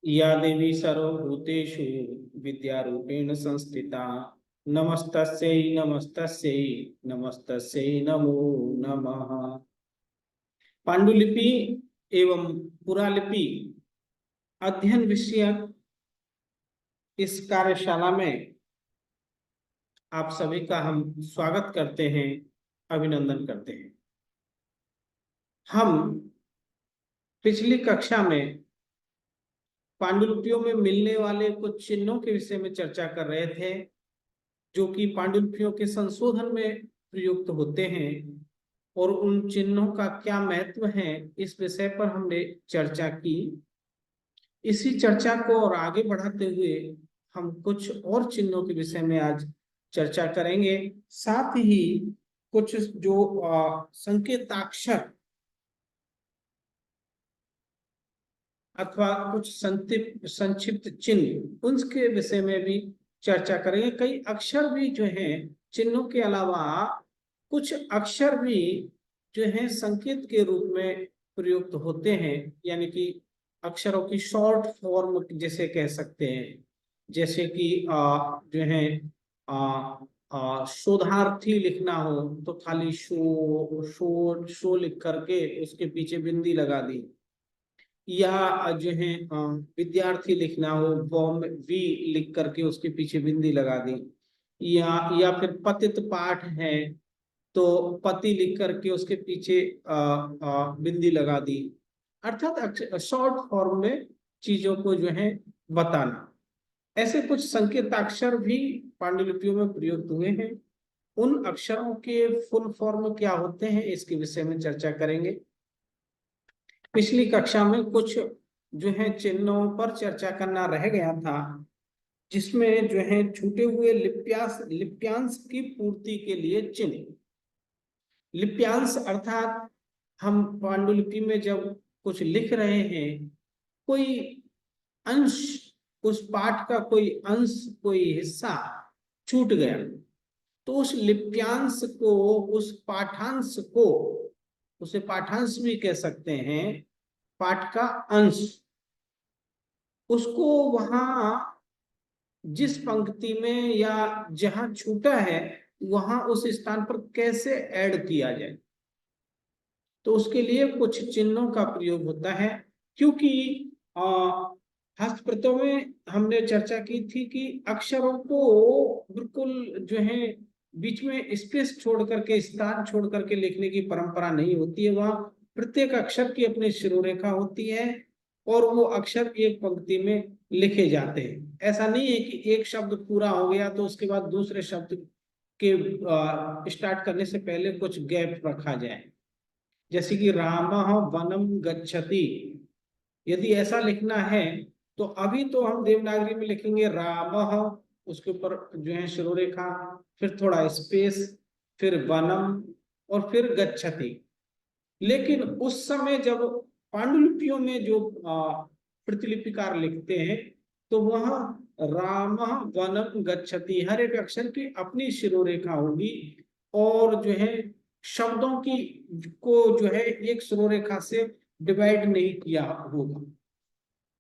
या देवी सर्वभूतेषु विद्यारूपेण संस्थिता नमस्तस्यै नमस्तस्यै नमस्तस्यै नमो नमः। पांडुलिपि एवं पुरालिपि अध्ययन विषयक इस कार्यशाला में आप सभी का हम स्वागत करते हैं, अभिनंदन करते हैं। हम पिछली कक्षा में पांडुलिपियों में मिलने वाले कुछ चिन्हों के विषय में चर्चा कर रहे थे, जो कि पांडुलिपियों के संशोधन में प्रयुक्त होते हैं और उन चिन्हों का क्या महत्व है, इस विषय पर हमने चर्चा की। इसी चर्चा को और आगे बढ़ाते हुए हम कुछ और चिन्हों के विषय में आज चर्चा करेंगे। साथ ही कुछ जो संकेताक्षर अथवा कुछ संक्षिप्त चिन्ह, उनके विषय में भी चर्चा करेंगे। कई अक्षर भी जो हैं, चिन्हों के अलावा कुछ अक्षर भी जो हैं संकेत के रूप में प्रयुक्त होते हैं, यानी कि अक्षरों की शॉर्ट फॉर्म जैसे कह सकते हैं। जैसे कि जो है शोधार्थी लिखना हो तो खाली शो लिख करके उसके पीछे बिंदी लगा दी, या जो है विद्यार्थी लिखना हो वो वी लिख करके उसके पीछे बिंदी लगा दी, या फिर पतित पाठ है तो पति लिख करके उसके पीछे बिंदी लगा दी। अर्थात शॉर्ट फॉर्म में चीजों को जो है बताना। ऐसे कुछ संकेताक्षर भी पांडुलिपियों में प्रयुक्त हुए हैं। उन अक्षरों के फुल फॉर्म क्या होते हैं, इसके विषय में चर्चा करेंगे। पिछली कक्षा में कुछ जो है चिन्हों पर चर्चा करना रह गया था, जिसमें जो है छूटे हुए लिप्यांश की पूर्ति के लिए चिन्ह। लिप्यांश अर्थात हम पांडुलिपि में जब कुछ लिख रहे हैं, कोई अंश, उस पाठ का कोई अंश, कोई हिस्सा छूट गया, तो उस लिप्यांश को, उस पाठांश को, उसे पाठांश भी कह सकते हैं, पाठ का अंश, उसको वहां जिस पंक्ति में या जहां छूटा है वहां उस स्थान पर कैसे ऐड किया जाए, तो उसके लिए कुछ चिन्हों का प्रयोग होता है। क्योंकि हस्तप्रतों में हमने चर्चा की थी कि अक्षरों को बिल्कुल जो है बीच में स्पेस छोड़ करके, स्थान छोड़ करके लिखने की परंपरा नहीं होती है। वहां प्रत्येक अक्षर की अपनी शिरोरेखा होती है और वो अक्षर एक पंक्ति में लिखे जाते हैं। ऐसा नहीं है कि एक शब्द पूरा हो गया तो उसके बाद दूसरे शब्द के स्टार्ट करने से पहले कुछ गैप रखा जाए। जैसे कि रामः वनम गच्छति, यदि ऐसा लिखना है तो अभी तो हम देवनागरी में लिखेंगे रामः, उसके ऊपर जो है शिरोरेखा, फिर थोड़ा स्पेस, फिर वनम और फिर गच्छति। लेकिन उस समय जब पांडुलिपियों में जो प्रतिलिपिकार लिखते हैं तो वहां रामः वनम गच्छति, हर एक अक्षर की अपनी शिरोरेखा होगी और जो है शब्दों की को जो है एक शिरोरेखा से डिवाइड नहीं किया होगा।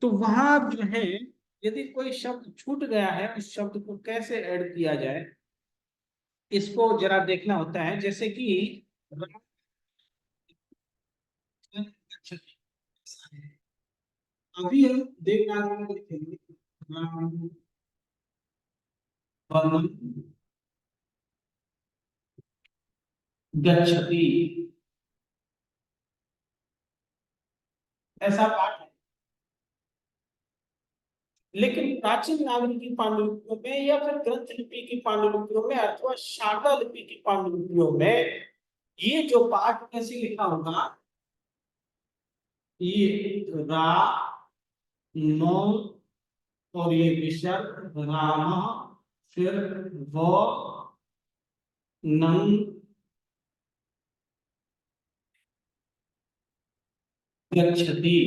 तो वहां जो है यदि कोई शब्द छूट गया है, उस शब्द को कैसे ऐड किया जाए, इसको जरा देखना होता है। जैसे कि अभी हम देवनागरी में लिखेंगे राम वनम गच्छति, ऐसा पाठ है। लेकिन प्राचीन नागरिक की पांडुलिपियों में या फिर ग्रंथ लिपि की पांडुलिपियों में अथवा शारदा लिपि की पांडुलिपियों में ये जो पाठ कैसे लिखा होगा, ये रा, नो और ये विसर्ग, राम, फिर वो, नंग, गच्छति।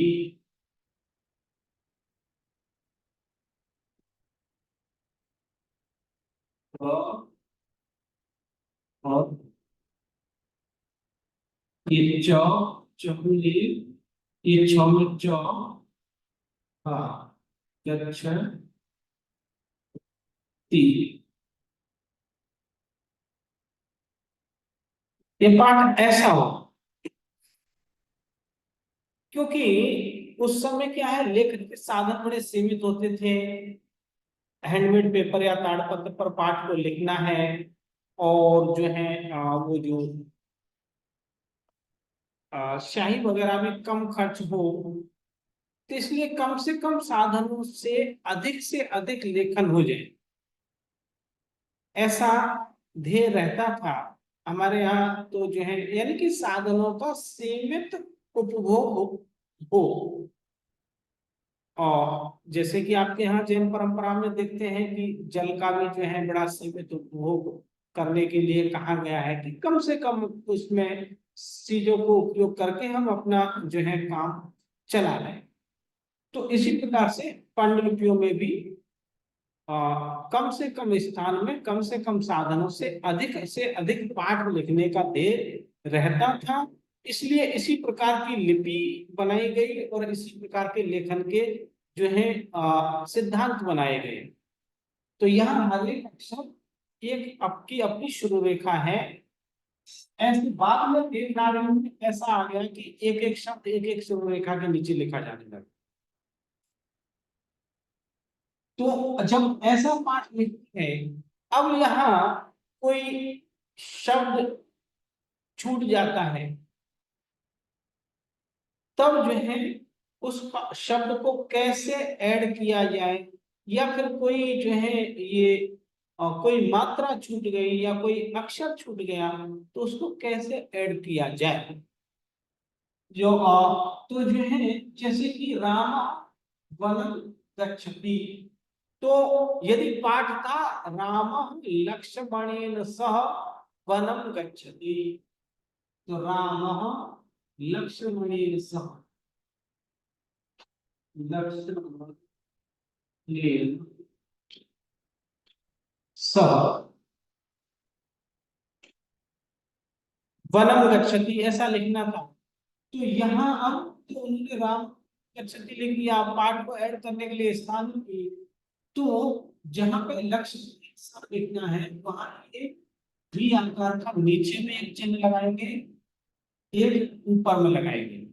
और ये चौ, चहुली, ये छौ में चौ, हाँ, गच्छति। ये पाठ ऐसा हो, क्योंकि उस समय क्या है, लेखन के साधन बड़े सीमित होते थे। हैंडमेड पेपर या ताड़पत्र पर पाठ को लिखना है, और जो है वो जो स्याही वगैरह में कम खर्च हो, तो इसलिए कम से कम साधनों से अधिक लेखन हो जाए, ऐसा ध्येय रहता था हमारे यहाँ। तो जो है यानी कि साधनों का सीमित उपभोग हो। और जैसे कि आपके यहाँ जैन परंपरा में देखते हैं कि जल का भी जो है बड़ा सीमित उपभोग करने के लिए कहा गया है, कि कम से कम उसमें चीजों को उपयोग करके हम अपना जो है काम चला लें। तो इसी प्रकार से पांडुलिपियों में भी कम से कम स्थान में कम से कम साधनों से अधिक पाठ लिखने का ध्येय रहता था। इसलिए इसी प्रकार की लिपि बनाई गई और इसी प्रकार के लेखन के जो है सिद्धांत बनाए गए। तो यहाँ हर एक अक्षर एक आपकी अपनी शुरू रेखा है। ऐसे बाद में देवनागरी में ऐसा आ गया कि एक एक शब्द एक एक शुरू रेखा के नीचे लिखा जाने लगा। तो जब ऐसा पाठ लिखते हैं, अब यहाँ कोई शब्द छूट जाता है, तब जो है उस शब्द को कैसे ऐड किया जाए, या फिर कोई जो है ये कोई मात्रा छूट गई या कोई अक्षर छूट गया, तो उसको कैसे ऐड किया जाए। जो तो जो है जैसे कि राम वनं गच्छति, तो यदि पाठ था राम लक्ष्मणेन सह वनं गच्छति, तो राम लक्ष्मणेन सह, लक्ष्मणेन सह वनम गच्छति, ऐसा लिखना था। तो यहाँ अब तो उन्होंने राम गच्छति लिख दिया, पाठ को ऐड करने के लिए स्थान की, तो जहां पे लक्ष्य लिखना है वहां एक वी आकार का नीचे में एक चिन्ह लगाएंगे, एक ऊपर में लगाएंगे,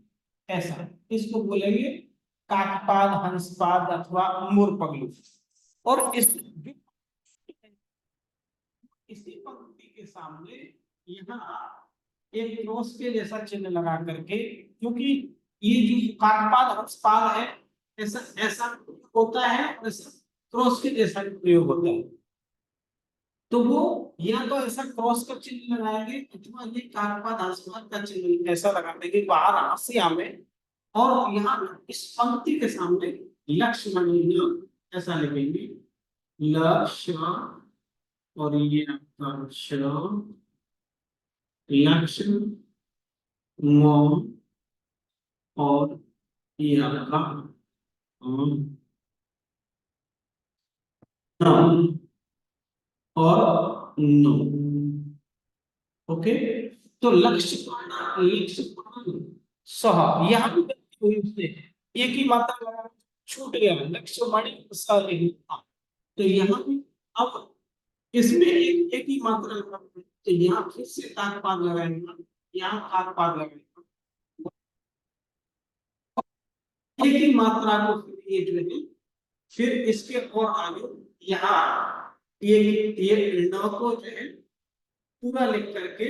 ऐसा। इसको बोलेंगे काकपाद, हंसपाद अथवा मूर्पगलु। और इसी पंक्ति के सामने यहाँ एक क्रॉस के जैसा चिन्ह लगा करके, क्योंकि ये जो काकपाद हंसपाद है ऐसा ऐसा होता है, और ऐसा क्रॉस के जैसा प्रयोग होता है। तो वो या तो ऐसा क्रॉस का चिन्ह लगाएंगे, अथवा ये काकपाद हंसपाद का चिन्ह ऐसा लगा देंगे बाहर हाशिया में, और यहाँ इस पंक्ति के सामने लक्ष्मण ऐसा लिखेंगे, लक्ष्मण, और ये आपका लक्ष्मण और ये आपका और नो। ओके, तो लक्ष्य सह यहाँ भी गलती हुई उसने, एक ही मात्रा लगा, छूट गया लक्ष्य मणि सह नहीं था। तो यहाँ भी अब इसमें एक ही मात्रा लगा, तो यहाँ फिर से तात्पाद लगाएंगे, यहाँ तात्पाद लगाएंगे, एक ही मात्रा को फिर ये जो है फिर इसके और आगे यहाँ ये नौ को जो है पूरा लिख करके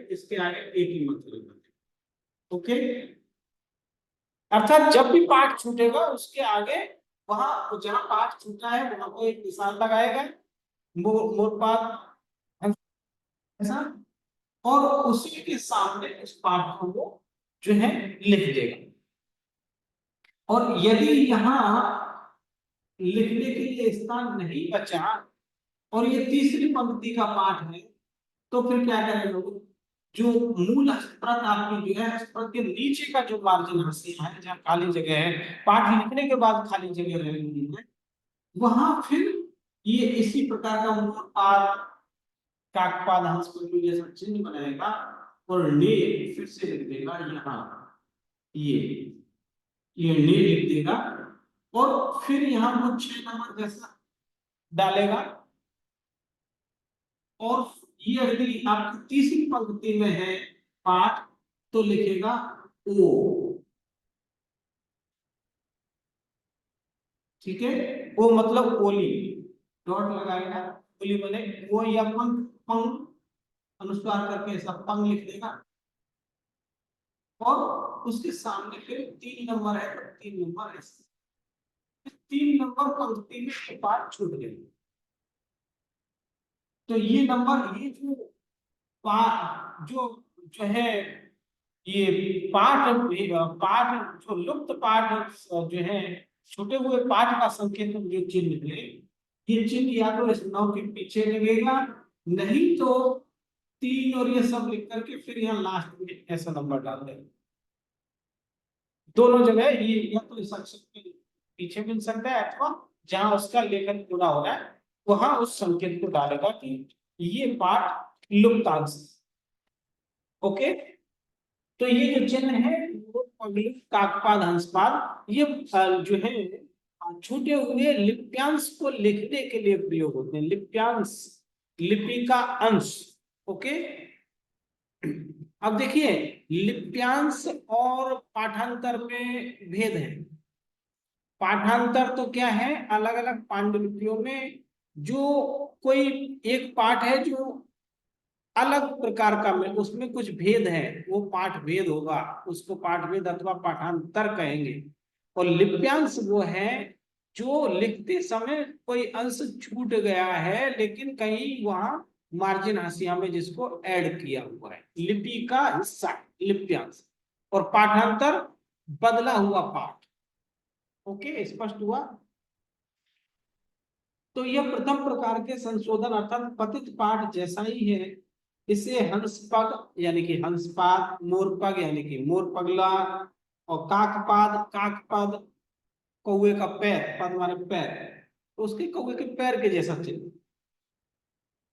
इसके आगे एक ही मंत्र लगाते। ओके, अर्थात जब भी पाठ छूटेगा उसके आगे वहां जहां पाठ छूटा है वहां को एक निशान लगाएगा, मोरपाद ऐसा, और उसी के सामने इस पाठ को वो जो है लिख देगा। और यदि यहाँ लिखने के लिए स्थान नहीं बचा और ये तीसरी पंक्ति का पाठ है, तो फिर क्या करें लोग, जो मूल हस्तप्रत आपकी जो है हस्तप्रत के नीचे का जो मार्जिन हाशिया है जहाँ खाली जगह है, पाठ लिखने के बाद खाली जगह रह गई है, वहां फिर ये इसी प्रकार का मूलपाद काकपाद हंस जैसा चिन्ह बनाएगा, और ले फिर से लिख देगा यहाँ। ये नी लिख देगा और फिर यहाँ वो 6 नंबर जैसा डालेगा। और ये अगली आपकी तीसरी पंक्ति में है पाठ, तो लिखेगा ओ। ठीक है, ओ मतलब ओली, डॉट लगाएगा, ओली बने वो या पंख, पंख अनुस्वार करके ऐसा पंख लिख देगा। और उसके सामने फिर 3 नंबर है तो 3 नंबर ऐसे, 3 नंबर पंक्ति में पाठ छूट गई। तो ये नंबर, ये जो जो जो है ये पाठ, पाठ जो लुप्त पाठ जो है, छूटे हुए पाठ का संकेत जो चिन्ह है, ये चिन्ह या तो इस 9 के पीछे लगेगा, नहीं तो 3 और ये सब लिख करके फिर यहाँ लास्ट में ऐसा नंबर डाल देंगे। दोनों जगह ये या तो इस अक्षर के पीछे मिल सकता है, अथवा जहां उसका लेखन पूरा हो रहा है वहां उस संकेत को डालेगा कि ये पाठ लुप्तांश। ओके, तो ये जो चिन्ह है वो पगली काकपाद हंसपाद, ये जो है छूटे हुए लिप्यांश को लिखने के लिए प्रयोग होते हैं। लिप्यांश, लिपि का अंश। ओके, अब देखिए लिप्यांश और पाठांतर में भेद है। पाठांतर तो क्या है, अलग अलग पांडुलिपियों में जो कोई एक पाठ है जो अलग प्रकार का में उसमें कुछ भेद है, वो पाठ भेद होगा, उसको पाठ भेद अथवा पाठांतर कहेंगे। और लिप्यांश वो है जो लिखते समय कोई अंश छूट गया है लेकिन कहीं वहां मार्जिन हाशिया में जिसको ऐड किया हुआ है, लिपि का हिस्सा लिप्यांश। और पाठांतर बदला हुआ पाठ। ओके, स्पष्ट हुआ। तो यह प्रथम प्रकार के संशोधन अर्थात पतित पाठ जैसा ही है। इसे हंसपग यानी कि हंसपाद, मोरपग यानी कि मोरपगला, और काकपाद, काकपद कौवे का पैर, पद माने पैर, तो उसके कौवे के पैर के जैसा चिन्ह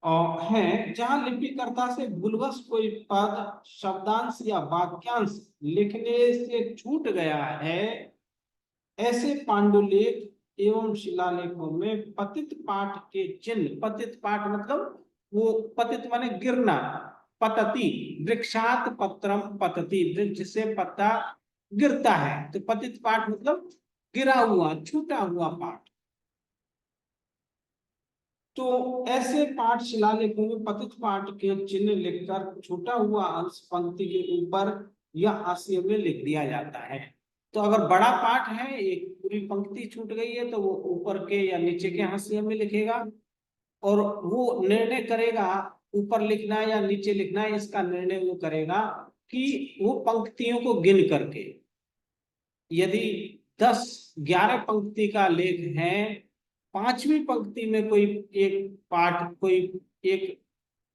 और है। जहां लिपिकर्ता से भूलवश कोई पद, शब्दांश या वाक्यांश लिखने से छूट गया है, ऐसे पांडुलिपि एवं शिलालेखों में पतित पाठ के चिन्ह, पतित पाठ मतलब वो पतित माने गिरना, पतति, वृक्षात पत्रम पतति, वृक्ष से पत्ता गिरता है, तो पतित पाठ मतलब गिरा हुआ, छूटा हुआ पाठ। तो ऐसे पाठ शिलालेखों में पतित पाठ के चिन्ह लिखकर छूटा हुआ अंश पंक्ति के ऊपर या हाशिए में लिख दिया जाता है। तो अगर बड़ा पाठ है, एक पूरी पंक्ति छूट गई है, तो वो ऊपर के या नीचे के हाशिए में लिखेगा, और वो निर्णय करेगा ऊपर लिखना है या नीचे लिखना है, इसका निर्णय वो करेगा कि वो पंक्तियों को गिन करके, यदि 10-11 पंक्ति का लेख है, 5वीं पंक्ति में कोई एक पाठ, कोई एक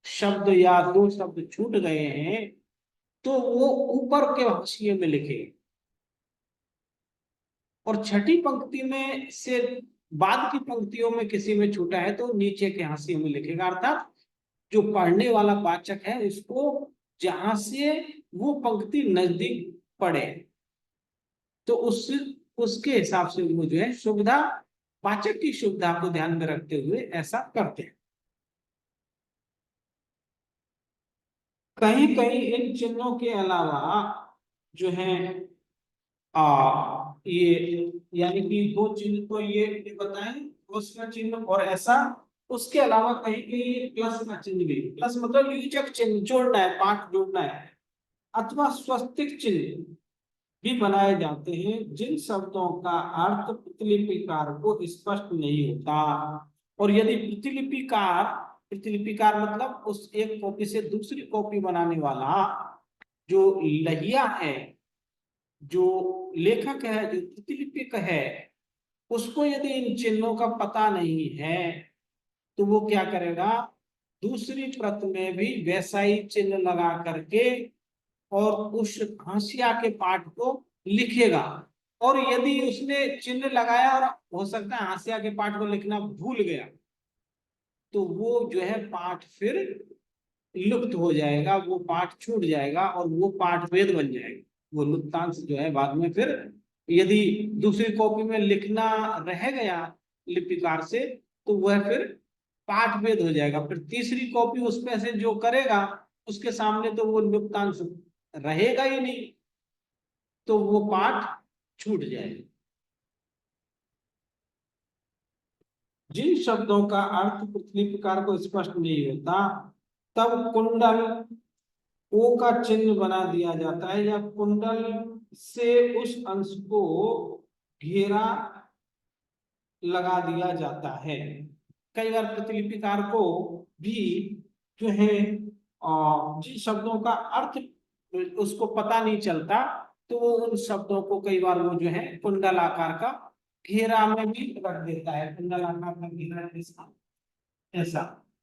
शब्द या 2 शब्द छूट गए हैं, तो वो ऊपर के हाशिए में लिखे, और छठी पंक्ति में से बाद की पंक्तियों में किसी में छूटा है तो नीचे के हाशिए में लिखेगा। अर्थात जो पढ़ने वाला वाचक है उसको जहां से वो पंक्ति नजदीक पड़े, तो उसके हिसाब से वो जो है सुविधा, वाचक की सुविधा को ध्यान में रखते हुए ऐसा करते हैं। कहीं कहीं इन चिन्हों के अलावा जो है ये यानी कि 2 चिन्ह तो ये बताएं, प्लस का चिन्ह और ऐसा, उसके अलावा कहीं कहीं प्लस का चिन्ह भी, प्लस मतलब योजक चिन्ह जोड़ना है, पाठ जोड़ना है, अथवा स्वस्तिक चिन्ह भी बनाए जाते हैं जिन शब्दों का अर्थ प्रतिलिपिकार को स्पष्ट नहीं होता। और यदि प्रतिलिपिकार, प्रतिलिपिकार मतलब उस एक कॉपी से दूसरी कॉपी बनाने वाला जो लहिया है, जो लेखक है, जो प्रतिलिपिक है, उसको यदि इन चिन्हों का पता नहीं है तो वो क्या करेगा, दूसरी प्रत में भी वैसा ही चिन्ह लगा करके और उस हाशिया के पाठ को लिखेगा। और यदि उसने चिन्ह लगाया और हो सकता है हाशिया के पाठ को लिखना भूल गया, तो वो जो है पाठ फिर लुप्त हो जाएगा, वो पाठ छूट जाएगा और वो पाठ वेद बन जाएगा। वो लुप्तांश जो है बाद में फिर यदि दूसरी कॉपी में लिखना रह गया लिपिकार से तो वह फिर पाठ भेद हो जाएगा, फिर तीसरी कॉपी उसमें से जो करेगा उसके सामने तो वो लुप्तांश रहेगा ही नहीं, तो वो पाठ छूट जाएगा। जिन शब्दों का अर्थ प्रतिलिपिकार को स्पष्ट नहीं होता तब कुंडल ओ का चिन्ह बना दिया जाता है या कुंडल से उस अंश को घेरा लगा दिया जाता है। कई बार प्रतिलिपिकार को भी जो है जिन शब्दों का अर्थ उसको पता नहीं चलता तो वो उन शब्दों को कई बार वो जो है कुंडल आकार का घेरा में भी रख देता है, कुंडल आकार का घेरा जैसा, ऐसा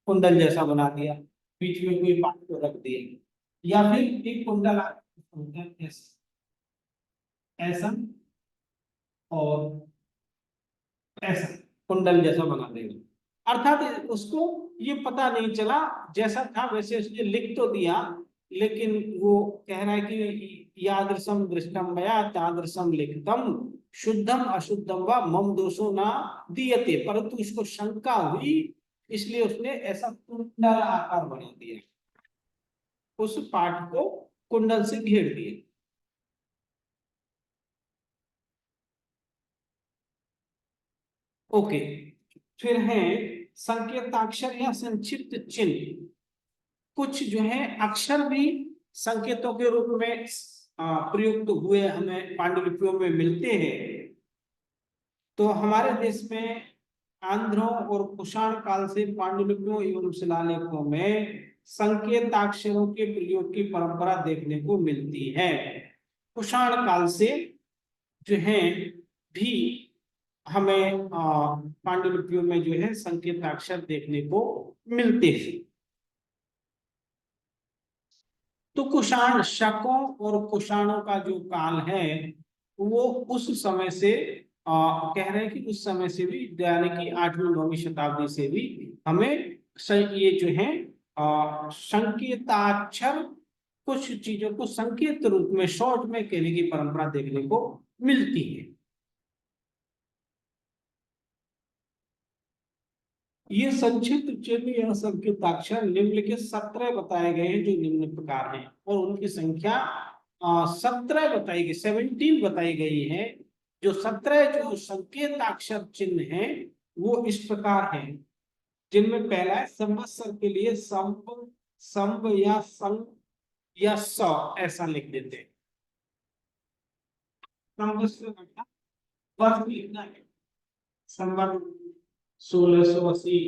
कुंडल जैसा बना दिया, बीच में कोई बात को रख दिया, या फिर एक कुंडल आकार ऐसा ऐसा और ऐसा कुंडल जैसा बना देगा, अर्थात उसको ये पता नहीं चला, जैसा था वैसे उसने लिख तो दिया लेकिन वो कह रहा है कि यादृशम दृष्टम मया तादृशम लिखितम शुद्धम अशुद्धम व मम दोषो ना दीयते, परंतु इसको शंका हुई इसलिए उसने ऐसा कुंडल आकार बना दिया, उस पाठ को कुंडल से घेर दिए। ओके, फिर है संकेताक्षर या संक्षिप्त चिन्ह। कुछ जो है अक्षर भी संकेतों के रूप में प्रयुक्त हुए हमें पांडुलिपियों में मिलते हैं। तो हमारे देश में आंध्रों और कुषाण काल से पांडुलिपियों एवं शिलालेखों में संकेताक्षरों के प्रयोग की परंपरा देखने को मिलती है। कुषाण काल से जो है भी हमें पांडुलिपियों में जो है संकेताक्षर देखने को मिलते हैं। तो कुषाण शकों और कुषाणों का जो काल है वो उस समय से कह रहे हैं कि उस समय से भी यानी कि 8वीं 9वीं शताब्दी से भी हमें ये जो है संकेताक्षर कुछ चीजों को संकेत रूप में शॉर्ट में कहने की परंपरा देखने को मिलती है। ये संक्षिप्त चिन्ह या संकेताक्षर निम्नलिखित 17 बताए गए हैं जो निम्न प्रकार हैं और उनकी संख्या 17 बताई गई, 17 बताई गई है। जो 17 जो संकेताक्षर चिन्ह हैं वो इस प्रकार हैं, जिनमें पहला है संवत्सर के लिए संप संप या संग या स ऐसा लिख देते हैं। संवत्सर मतलब वर्ष लिखना है, संवत 1680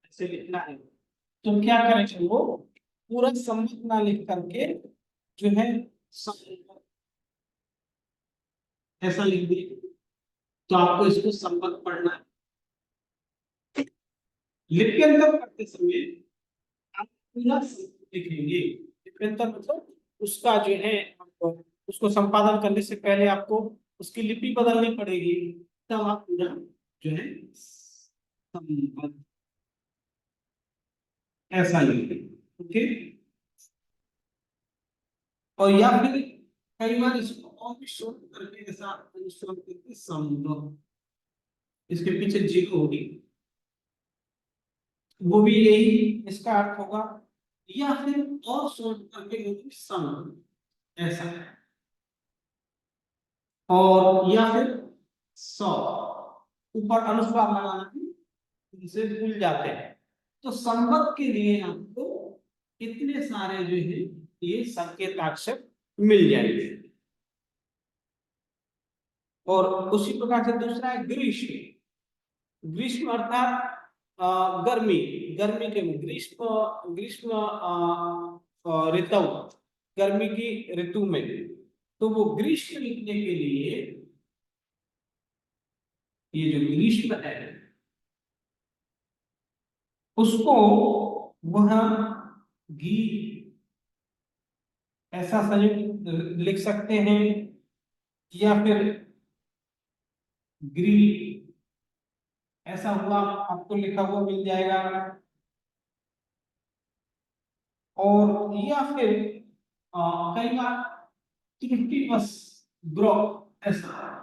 ऐसे लिखना है। तो क्या करें वो पूरा संवत ना लिख करके जो है ऐसा लिख दिए, तो आपको इसको संवत पढ़ना है। लिप्यंतर करते समय आप पूरा लिखेंगे। लिप्यंतर मतलब उसका जो है उसको संपादन करने से पहले आपको उसकी लिपि बदलनी पड़ेगी, तब आप पूरा जो है संवत ऐसा लिखेंगे। ओके, और या फिर कई बार इसको और भी शॉर्ट करके ऐसा अनुश्रम करके संभव, इसके पीछे जीरो होगी वो भी यही इसका अर्थ होगा, या फिर और शॉर्ट करके होगी संग ऐसा, और या फिर सौ ऊपर अनुस्वार लगाना भी इनसे भूल जाते हैं। तो संवत के लिए आपको इतने सारे जो है ये संकेताक्षर मिल जाएंगे। और उसी प्रकार से दूसरा है ग्रीष्म। ग्रीष्म अर्थात गर्मी, गर्मी के ग्रीष्म, ग्रीष्म ऋतु, गर्मी की ऋतु में, तो वो ग्रीष्म लिखने के लिए ये जो ग्रीष्म है उसको वह गी ऐसा संयुक्त लिख सकते हैं, या फिर ग्री ऐसा हुआ आपको लिखा हुआ मिल जाएगा, और या फिर कई बार त्रुटिवश ब्रो, ऐसा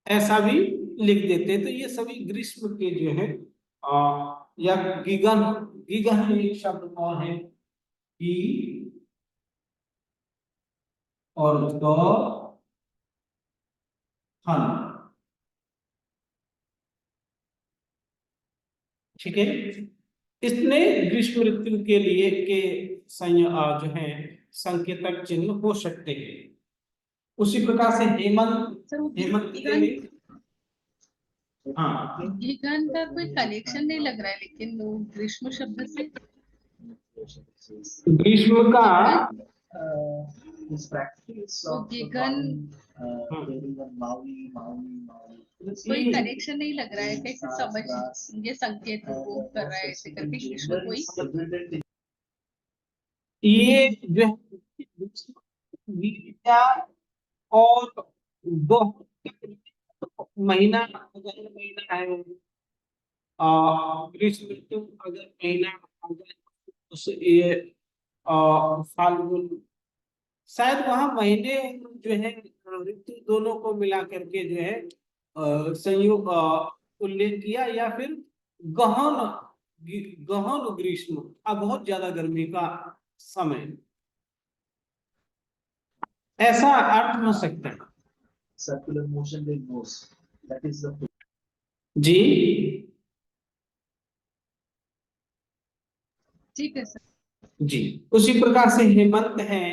ऐसा भी लिख देते हैं। तो ये सभी ग्रीष्म के जो है या गिगन, गिगन एक शब्द और है, गी और ग हन, ठीक है। इसने ग्रीष्म ऋतु के लिए के जो है संकेतक चिन्ह हो सकते हैं। उसी प्रकार से हेमंत, हेमंत के लिए हाँ, गीगन का कोई कनेक्शन नहीं लग रहा है, लेकिन वो ग्रीष्म शब्द से ग्रीष्म का वो गीगन कोई कनेक्शन नहीं लग रहा है, कैसे समझ ये संकेत वो कर रहा है ऐसे करके ग्रीष्म कोई ये जो है विद्या और दो महीना, अगर महीना है ग्रीष्म ऋतु, अगर महीना अगर उस ये फाल्गुन, शायद वहां महीने जो है ऋतु दोनों को मिला करके जो है संयोग उल्लेख किया, या फिर गहन गहन ग्रीष्म, अब बहुत ज्यादा गर्मी का समय, ऐसा अर्थ हो सकता है। circular motion they knows that is the जी ठीक है सर। जी, उसी प्रकार से हेमंत है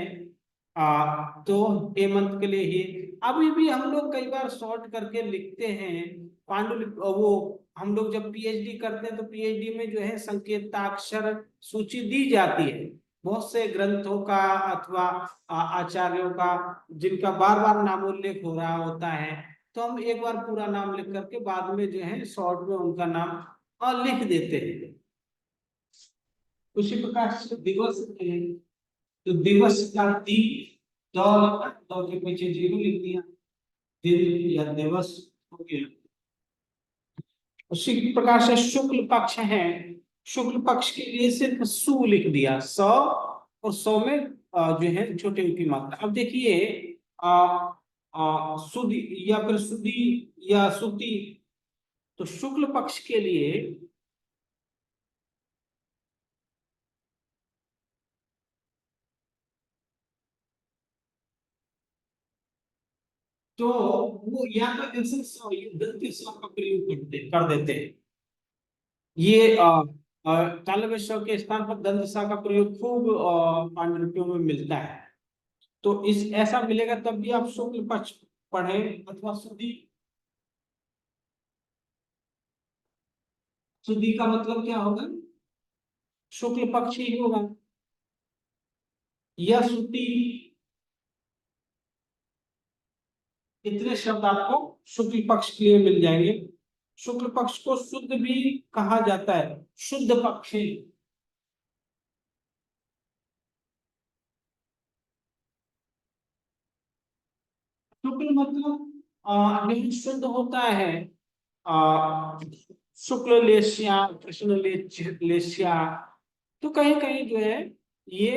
तो हेमंत के लिए ही अभी भी हम लोग कई बार शॉर्ट करके लिखते हैं पांडुलिपि। वो हम लोग जब पीएचडी करते हैं तो पीएचडी में जो है संकेताक्षर सूची दी जाती है बहुत से ग्रंथों का अथवा आचार्यों का, जिनका बार बार नामोल्लेख हो रहा होता है, तो हम एक बार पूरा नाम लिख करके बाद में जो है शॉर्ट में उनका नाम लिख देते हैं। उसी प्रकार से दिवस है, तो दिवस का दी दौर, दौर के पीछे जीरो लिख दिया, दिन या दिवस हो गया। उसी प्रकार से शुक्ल पक्ष है, शुक्ल पक्ष के लिए सिर्फ सु लिख दिया, स और सौ में जो है छोटे की मात्रा। अब देखिए सुदी या फिर सुदी या सुती, तो शुक्ल पक्ष के लिए तो वो या तो ऐसे दंत स का प्रयोग कर देते हैं। ये तालव्य स के स्थान पर दंत स का प्रयोग खूब पांडुलिपियों में मिलता है। तो इस ऐसा मिलेगा तब भी आप शुक्ल पक्ष पढ़े अथवा सुदी, सुदी का मतलब क्या होगा, शुक्ल पक्ष ही होगा, या सुती, इतने शब्द आपको शुक्ल पक्ष के लिए मिल जाएंगे। शुक्ल पक्ष को शुद्ध भी कहा जाता है, शुद्ध पक्ष, शुक्ल मतलब नहीं शुद्ध होता है, शुक्ल लेस्या, कृष्ण लेस्या, तो कहीं कहीं जो है ये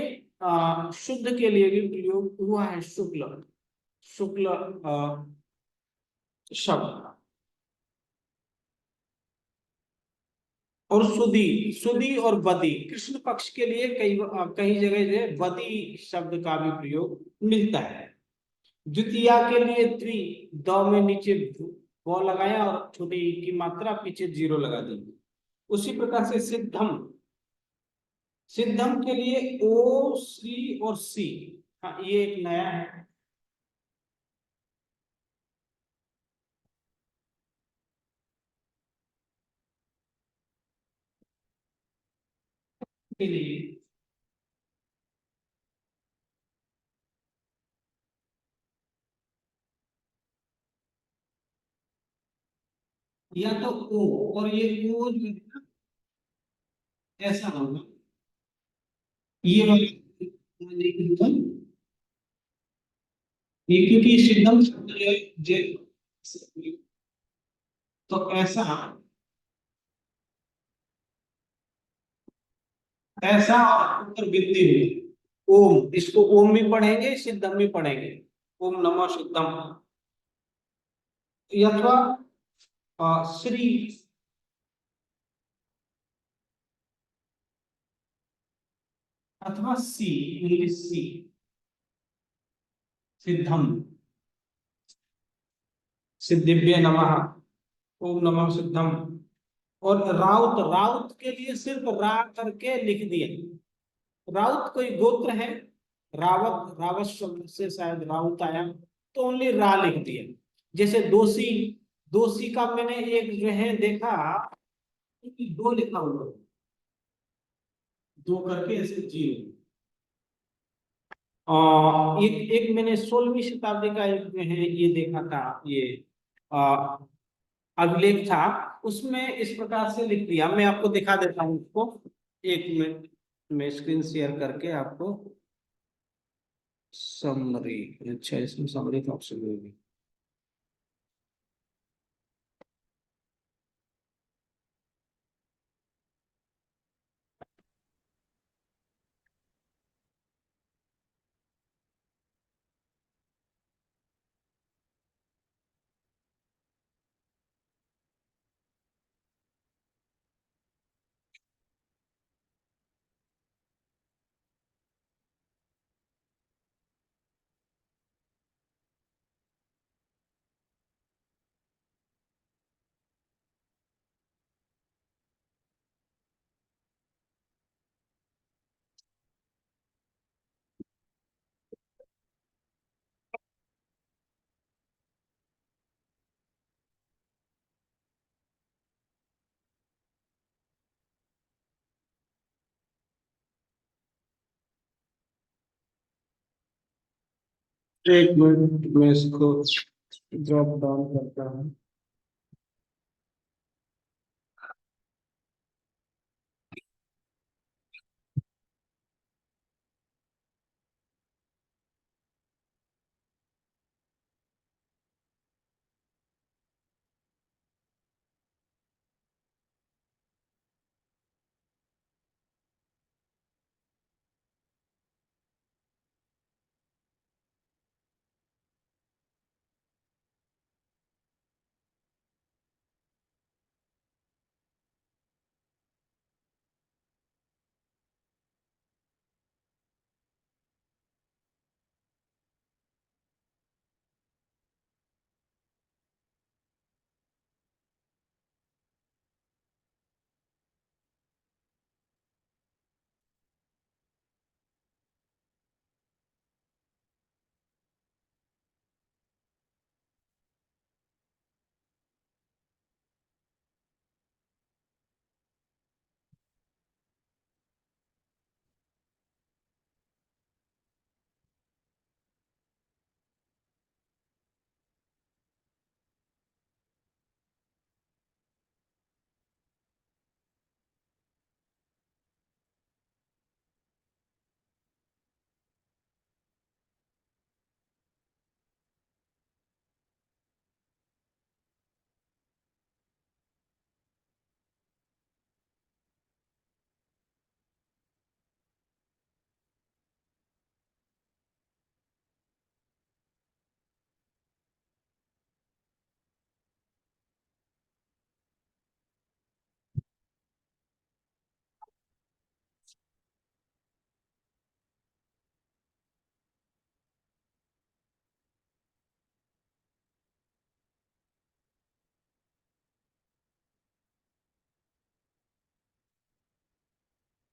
शुद्ध के लिए भी प्रयोग हुआ है शुक्ल, शुक्ल शब्द। और सुदी, सुदी और बदी, कृष्ण पक्ष के लिए कई जगह जो है बदी शब्द का भी प्रयोग मिलता है। द्वितीया के लिए त्रि, द में नीचे व लगाया और छोटी की मात्रा पीछे जीरो लगा दी। उसी प्रकार से सिद्धम, सिद्धम के लिए ओ सी और सी, हाँ ये एक नया है। के लिए या तो ओ, और ये ओ जो है ना ऐसा होगा, ये वाला ये क्योंकि सिद्धम शब्द जो है तो ऐसा, ऐसा और ऊपर बिंदी हुई, ओम, इसको ओम भी पढ़ेंगे, सिद्धम भी पढ़ेंगे। ओम नमः सिद्धम, अथवा श्री, अथवा सी, इंग्लिश सी, सिद्धम, सिद्धिभ्ये नमः, ओम नमः सिद्धम। और राउत, राउत के लिए सिर्फ रा करके लिख दिया। राउत कोई गोत्र है, रावत, रावत शब्द से शायद राउत आया, तो ओनली रा लिख दिया। जैसे दोषी, दोषी का मैंने एक जो है देखा कि दो लिखा हुआ, दो करके ऐसे जीरो। एक एक मैंने 16वीं शताब्दी का एक जो है ये देखा था, ये आ, अभिलेख था, उसमें इस प्रकार से लिख दिया। मैं आपको दिखा देता हूँ उसको, एक मिनट में स्क्रीन शेयर करके आपको। समरी, अच्छा इसमें समरी का ऑप्शन होगी। एक मिनट में इसको ड्रॉप डाउन करता हूँ।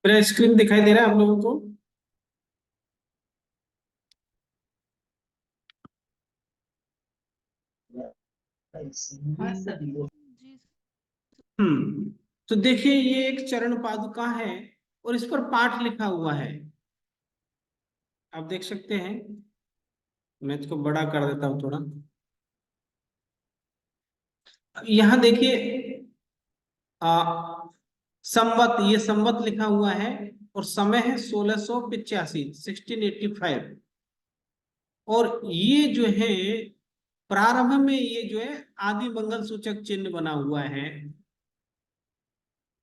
मेरा स्क्रीन दिखाई दे रहा है आप लोगों को? हाँ सर। तो देखिए ये एक चरण पादुका है और इस पर पाठ लिखा हुआ है, आप देख सकते हैं। मैं इसको बड़ा कर देता हूं थोड़ा। यहाँ देखिए संवत, ये संवत लिखा हुआ है और समय है 1685, 1685। और ये जो है प्रारंभ में ये जो है आदि मंगल सूचक चिन्ह बना हुआ है,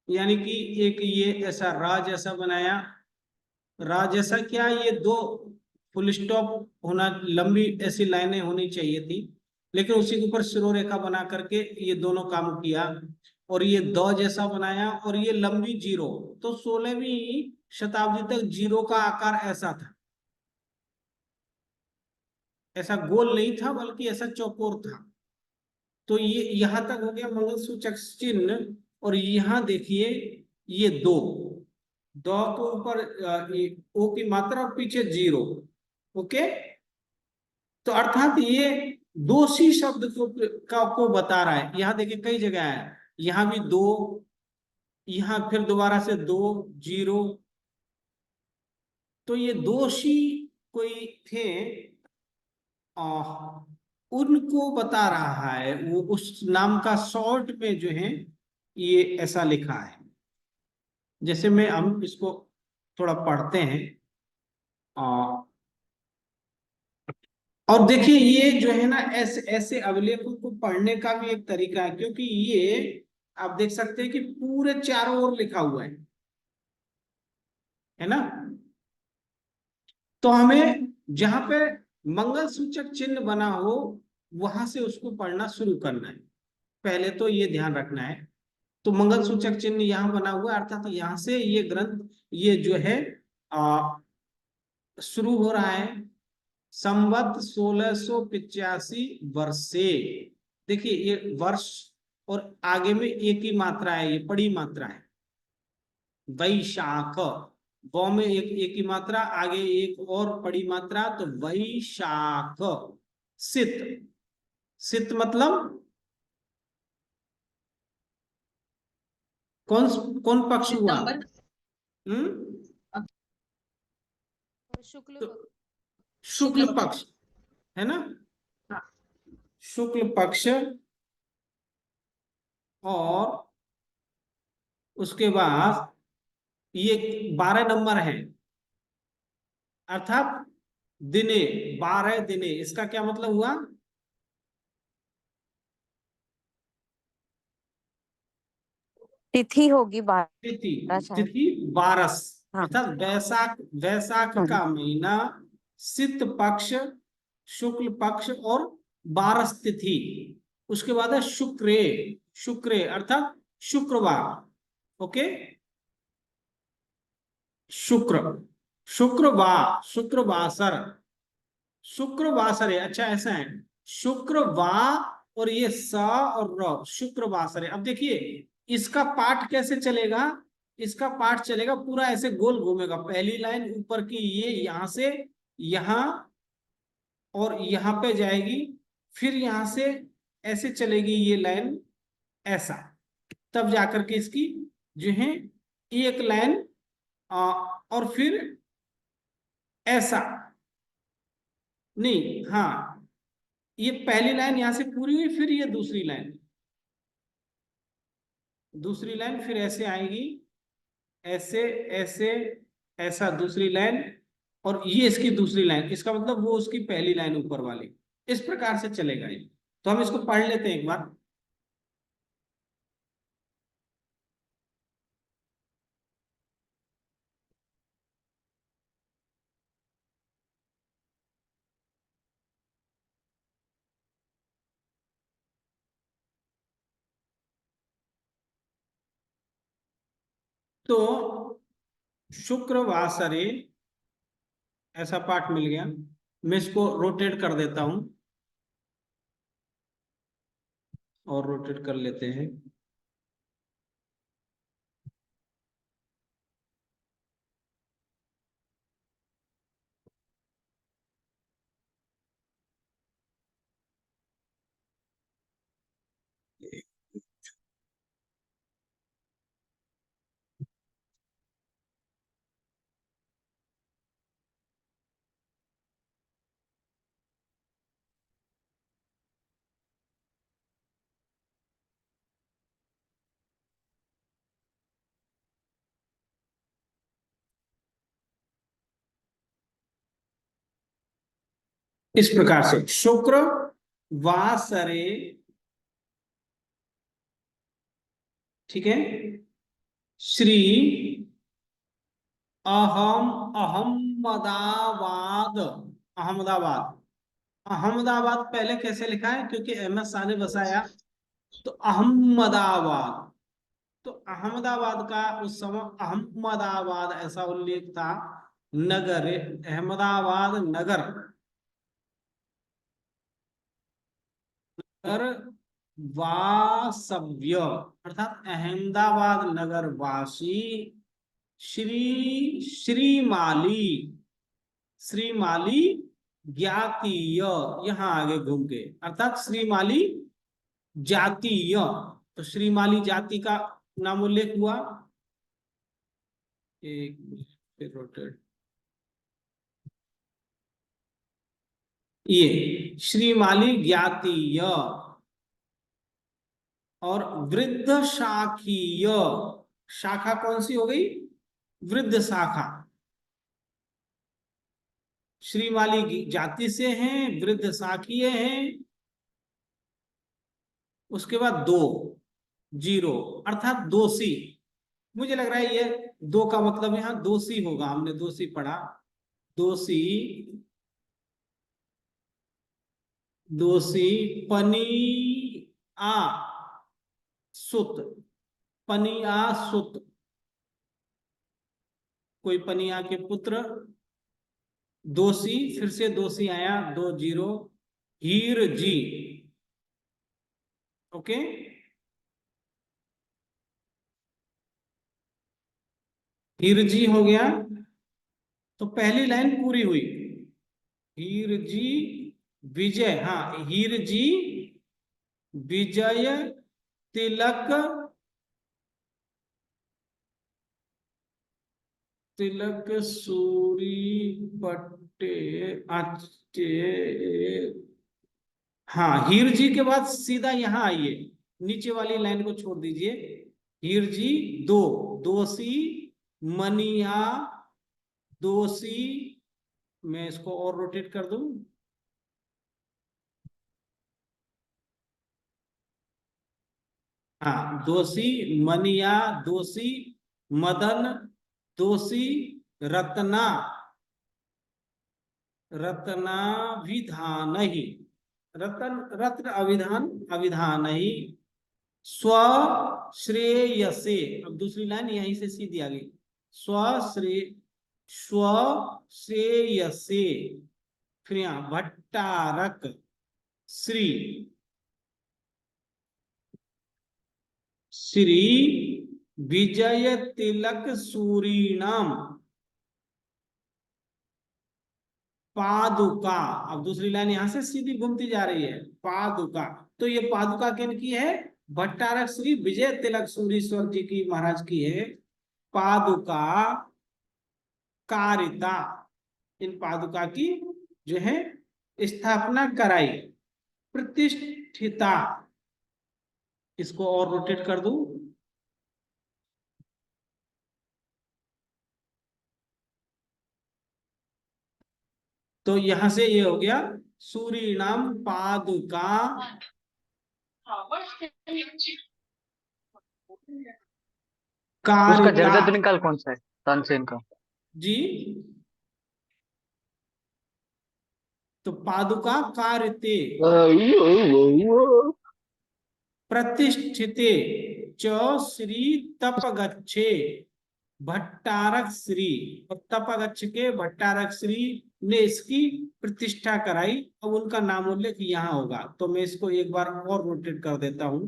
यानी कि एक ये ऐसा राज ऐसा बनाया, रा जैसा क्या, ये दो फुल स्टॉप होना, लंबी ऐसी लाइनें होनी चाहिए थी, लेकिन उसी के ऊपर सिरो रेखा बना करके ये दोनों काम किया, और ये दो जैसा बनाया, और ये लंबी जीरो। तो 16वीं शताब्दी तक जीरो का आकार ऐसा था, ऐसा गोल नहीं था बल्कि ऐसा चौकोर था। तो ये यहां तक हो गया मंगल सूचक चिन्ह। और यहां देखिए ये दो, दो के ऊपर ये ओ की मात्रा और पीछे जीरो। ओके, तो अर्थात ये दो सी शब्द को बता रहा है। यहां देखिए कई जगह है, यहां भी दो, यहां फिर दोबारा से दो, जीरो। तो ये दोषी कोई थे, आ, उनको बता रहा है, वो उस नाम का शॉर्ट में जो है ये ऐसा लिखा है। जैसे में हम इसको थोड़ा पढ़ते हैं। आ, और देखिए ये जो है ना, ऐसे ऐसे अभिलेखों को पढ़ने का भी एक तरीका है, क्योंकि ये आप देख सकते हैं कि पूरे चारों ओर लिखा हुआ है ना। तो हमें जहां पे मंगल सूचक चिन्ह बना हो वहां से उसको पढ़ना शुरू करना है, पहले तो ये ध्यान रखना है। तो मंगल सूचक चिन्ह यहाँ बना हुआ है, अर्थात यहाँ से ये ग्रंथ, ये जो है आ, शुरू हो रहा है संवत 1685 वर्ष से। देखिए ये वर्ष, और आगे में एक ही मात्रा है, ये बड़ी मात्रा है, वैशाख। व में एक ही मात्रा, आगे एक और बड़ी मात्रा, तो वैशाख। सित, सित मतलब कौन कौन पक्ष हुआ? सितंबर। हम्म, शुक्ल तो पक्ष। शुक्ल शुक्ल पक्ष है ना, हाँ। शुक्ल पक्ष। और उसके बाद ये 12 नंबर है, अर्थात दिने, 12 दिने। इसका क्या मतलब हुआ? तिथि होगी तिथि, 12 शायद। तिथि 12, हाँ। अर्थात वैशाख, वैशाख का महीना, सित पक्ष, शुक्ल पक्ष और 12 तिथि। उसके बाद है शुक्रे, शुक्रे अर्थात शुक्रवार। ओके, शुक्र, शुक्रवार, शुक्रवासर, शुक्रवासर है। अच्छा ऐसा है, शुक्रवार और ये स और र, शुक्रवासर है। अब देखिए इसका पाठ कैसे चलेगा, इसका पाठ चलेगा पूरा ऐसे गोल घूमेगा। पहली लाइन ऊपर की ये यहां से यहां और यहां पे जाएगी, फिर यहां से ऐसे चलेगी ये लाइन ऐसा, तब जाकर के इसकी जो है एक लाइन, और फिर ऐसा, नहीं हाँ, ये पहली लाइन यहां से पूरी हुई, फिर ये दूसरी लाइन, दूसरी लाइन फिर ऐसे आएगी, ऐसे ऐसे, ऐसा दूसरी लाइन, और ये इसकी दूसरी लाइन, इसका मतलब वो उसकी पहली लाइन ऊपर वाली। इस प्रकार से चलेगा ये। तो हम इसको पढ़ लेते हैं एक बार। तो शुक्रवासरे, ऐसा पाठ मिल गया। मैं इसको रोटेट कर देता हूं, और रोटेट कर लेते हैं। इस प्रकार से शुक्र वासरे, ठीक है, श्री अहमदाबाद, अहमदाबाद। अहमदाबाद पहले कैसे लिखा है, क्योंकि अहमद शाह ने बसाया, तो अहमदाबाद। तो अहमदाबाद का उस समय अहमदाबाद ऐसा उल्लेख था, नगर, अहमदाबाद नगर, नगर वासव्य, अर्थात अहमदाबाद नगर वासी श्रीमाली, श्रीमाली ज्ञातीय, यहाँ आगे घूम के, अर्थात श्रीमाली जातीय, तो श्रीमाली जाति का नाम उल्लेख हुआ। एक मिनट, फिर रोटेट, ये श्रीमाली ज्ञातीय और वृद्ध शाखीय, शाखा कौन सी हो गई, वृद्ध शाखा, श्रीमाली जाति से हैं, वृद्ध शाखीय हैं, उसके बाद 2 0 अर्थात दोषी। मुझे लग रहा है ये 2 का मतलब यहाँ दोषी होगा, हमने दोषी पढ़ा, दोषी, दोषी पनिया सुत, पनिया सुत, कोई पनिया के पुत्र, दोषी, फिर से दोषी आया 2 0, हीर जी, ओके। हीर जी हो गया, तो पहली लाइन पूरी हुई, हीर जी विजय, हाँ, हीर जी विजय तिलक, तिलक सूरी पट्टे अच्छे, हाँ, हीर जी के बाद सीधा यहाँ आइए, नीचे वाली लाइन को छोड़ दीजिए, हीर जी 2, दोषी मनिया, दोषी, मैं इसको और रोटेट कर दूं, हाँ, दोषी मनिया, दोषी मदन, दोषी रत्ना, रत्नाभिधान ही, रत्न अभिधान, अभिधान ही, स्व श्रेयसे, अब दूसरी लाइन यहीं से सीधी आ गई, स्व श्रेयसे, फिर यहाँ भट्टारक श्री, श्री विजय तिलक सूरीनाम पादुका, अब दूसरी लाइन यहां से सीधी घूमती जा रही है, पादुका, तो ये पादुका किनकी है, भट्टारक श्री विजय तिलक सूरीश्वर जी की, महाराज की है, पादुका कारिता, इन पादुका की जो है स्थापना कराई, प्रतिष्ठिता, इसको और रोटेट कर दूं, तो यहां से ये हो गया सूरीनाम पादुका उसका कारिता, जर्जर निकाल कौन सा है, तानसेन का। जी, तो पादुका कारिते प्रतिष्ठिते च श्री तपगच्छे भट्टारक श्री, और तपगच्छ के भट्टारक श्री ने इसकी प्रतिष्ठा कराई, अब उनका नाम उल्लेख यहाँ होगा, तो मैं इसको एक बार और रोटेट कर देता हूं,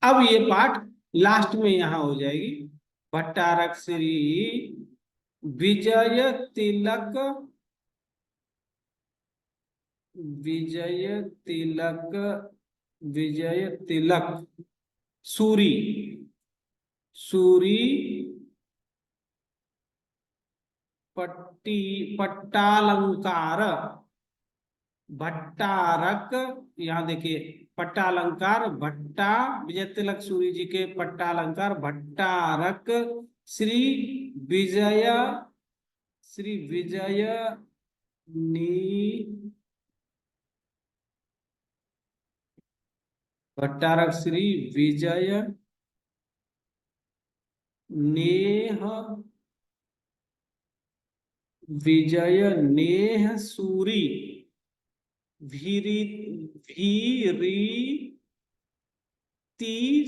अब ये पाठ लास्ट में यहां हो जाएगी, भट्टारक श्री विजय तिलक, विजय तिलक, विजय तिलक सूरी, सूरी पट्टी पट्टालंकार भट्टारक, यहां देखिए पट्टालंकार भट्टा विजय तिलक सूरी जी के पट्टालंकार भट्टारक श्री विजय नी भट्टारक श्री विजय नेह सूरी भीरीति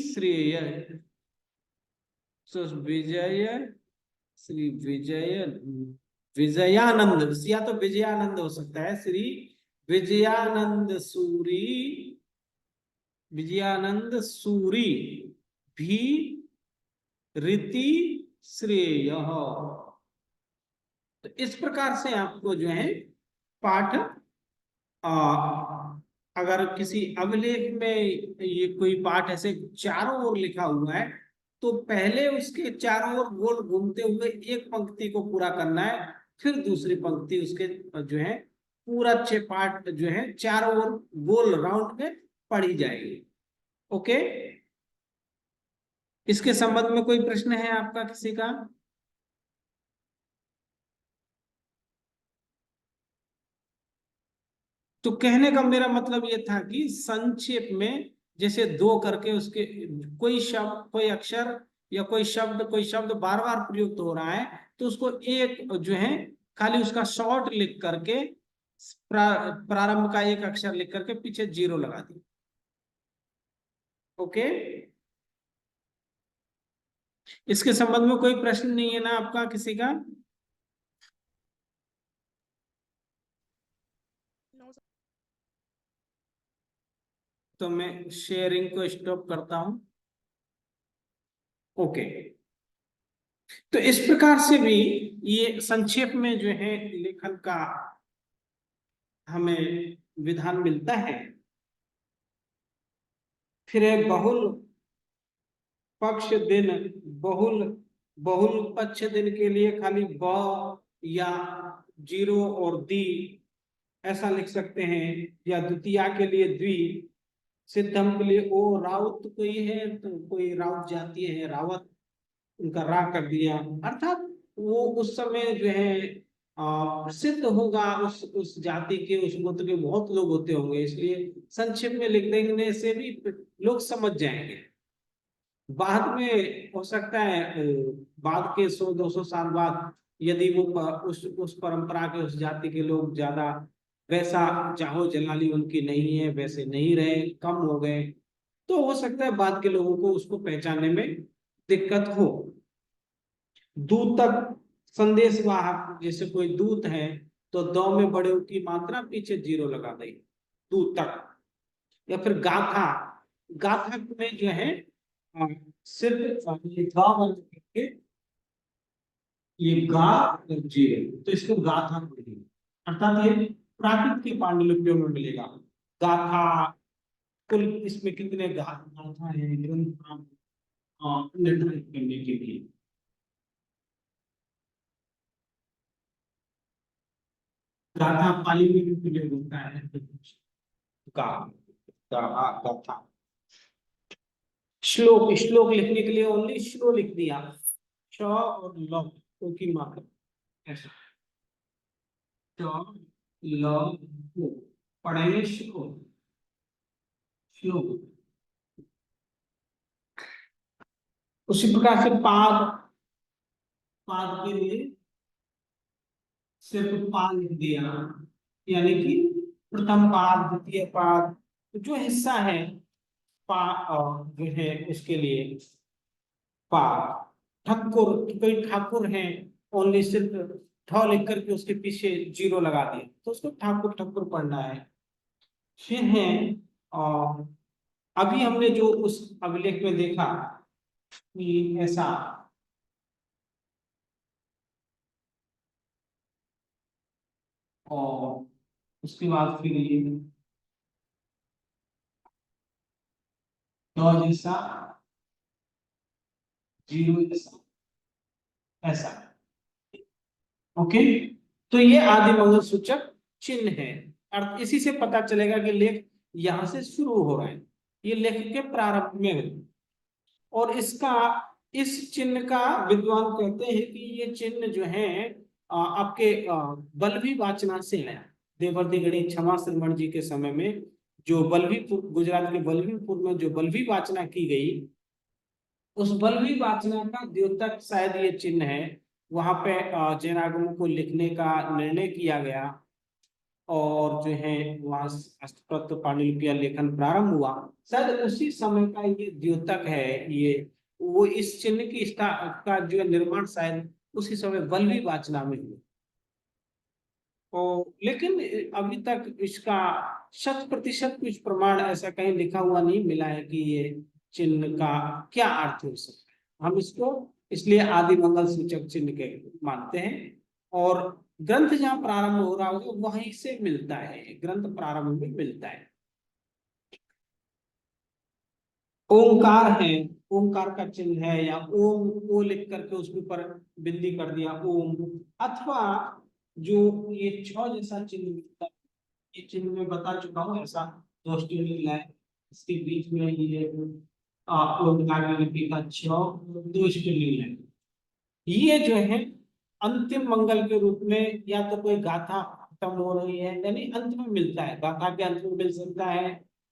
श्रेय। विजय श्री विजयानंद, या तो विजयानंद हो सकता है, श्री विजयानंद सूरी भी रीति श्रेय। तो इस प्रकार से आपको जो है पाठ, अगर किसी अभिलेख में ये कोई पाठ ऐसे चारों ओर लिखा हुआ है तो पहले उसके चारों ओर गोल घूमते हुए एक पंक्ति को पूरा करना है, फिर दूसरी पंक्ति उसके जो है पूरा 6 पाठ जो है चारों ओर गोल राउंड में पढ़ी जाएगी। ओके, इसके संबंध में कोई प्रश्न है आपका किसी का? तो कहने का मेरा मतलब ये था कि संक्षेप में जैसे 2 करके उसके कोई शब्द, कोई अक्षर या कोई शब्द बार बार प्रयुक्त हो रहा है तो उसको एक जो है खाली उसका शॉर्ट लिख करके प्रारंभ का एक अक्षर लिख करके पीछे 0 लगा दी। ओके, इसके संबंध में कोई प्रश्न नहीं है ना आपका किसी का? तो मैं शेयरिंग को स्टॉप करता हूं। ओके, तो इस प्रकार से भी ये संक्षेप में जो है लेखन का हमें विधान मिलता है। फिर है बहुल पक्ष दिन, बहुल पक्ष दिन के लिए खाली ब या 0 और दी ऐसा लिख सकते हैं, या द्वितीया के लिए द्वि, सिद्धम के लिए ओ, राउत कोई है तो कोई राउत जाती है रावत, उनका रा कर दिया, अर्थात वो उस समय जो है प्रसिद्ध होगा, उस जाति के, उस गोत्र के बहुत लोग होते होंगे, इसलिए संक्षेप में लिख देने से भी लोग समझ जाएंगे। बाद में हो सकता है बाद के 100-200 साल बाद यदि वो उस परंपरा के, उस जाति के लोग ज्यादा वैसा जाहो जलाली उनकी नहीं है, वैसे नहीं रहे, कम हो गए, तो हो सकता है बाद के लोगों को उसको पहचानने में दिक्कत हो। दूतक संदेश वाहक, जैसे कोई दूत है तो दो में बड़े की मात्रा पीछे 0 लगा दें, दूतक। या फिर गाथा, गाथा में जो है सिर्फ ये गा बन करके ये गा और जीरो, तो इसको गाथा बोलेंगे, अर्थात ये प्राकृत के पांडुलिपियों में मिलेगा। गाथा कुल इसमें कितने गाथा है ग्रंथ निर्धारित करने के लिए। गाथा पाली में भी प्रयोग होता है, गाथा। श्लोक, श्लोक लिखने के लिए ओनली श्लो लिख दिया, श और ल की मात्रा ऐसा, श ल पढ़ेंगे श्लोक, श्लोक। उसी प्रकार से पाद, पाद के लिए सिर्फ पाद लिख दिया, यानी कि प्रथम पाद, द्वितीय पाद, जो हिस्सा है पा जो है उसके लिए पाद। ठाकुर, कोई ठाकुर है, ओनली सिर्फ ठ लिख करके उसके पीछे 0 लगा दिया, तो उसको ठाकुर ठाकुर पढ़ना है। फिर है अभी हमने जो उस अभिलेख में देखा कि ऐसा और उसके बाद फिर ये जैसा 0 जैसा ऐसा। ओके, तो ये आदि मंगल सूचक चिन्ह है। अर्थ इसी से पता चलेगा कि लेख यहाँ से शुरू हो रहा है, ये लेख के प्रारंभ में है। और इसका, इस चिन्ह का विद्वान कहते हैं कि ये चिन्ह जो है आपके बल्लभी वाचना से है। देवर्षि गणेश क्षमा श्रमण जी के समय में जो बल्लभीपुर, गुजरात के बल्लभीपुर में जो बल्लभी वाचना की गई, उस बल्लभी वाचना का द्योतक शायद ये चिन्ह है। वहां पे जैन आगमों को लिखने का निर्णय किया गया और जो है वहां अष्टपत्र पांडुलिपियां लेखन प्रारंभ हुआ। शायद उसी समय का ये द्योतक है ये, वो इस चिन्ह की का जो निर्माण शायद उसी समय बल्लभी वाचना में हुआ। और लेकिन अभी तक इसका 100% कुछ प्रमाण ऐसा कहीं लिखा हुआ नहीं मिला है कि ये चिन्ह का क्या अर्थ हो सकता है। हम इसको इसलिए आदि मंगल सूचक चिन्ह के मानते हैं। और ग्रंथ जहां प्रारंभ हो रहा होगा वहीं से मिलता है, ग्रंथ प्रारंभ में मिलता है। ओंकार है, ओंकार का चिन्ह है, या ओम ओ लिख करके उसके ऊपर बिंदी कर दिया ओम, अथवा जो ये छ जैसा चिन्ह मिलता है, ये चिन्ह में बता चुका हूँ ऐसा दोष्टि है, इसके बीच में ये ओंकार लिपि का छ दोष्टि है। ये जो है अंतिम मंगल के रूप में, या तो कोई गाथा खत्म हो रही है यानी अंत में मिलता है, गाथा के अंत में मिल सकता है,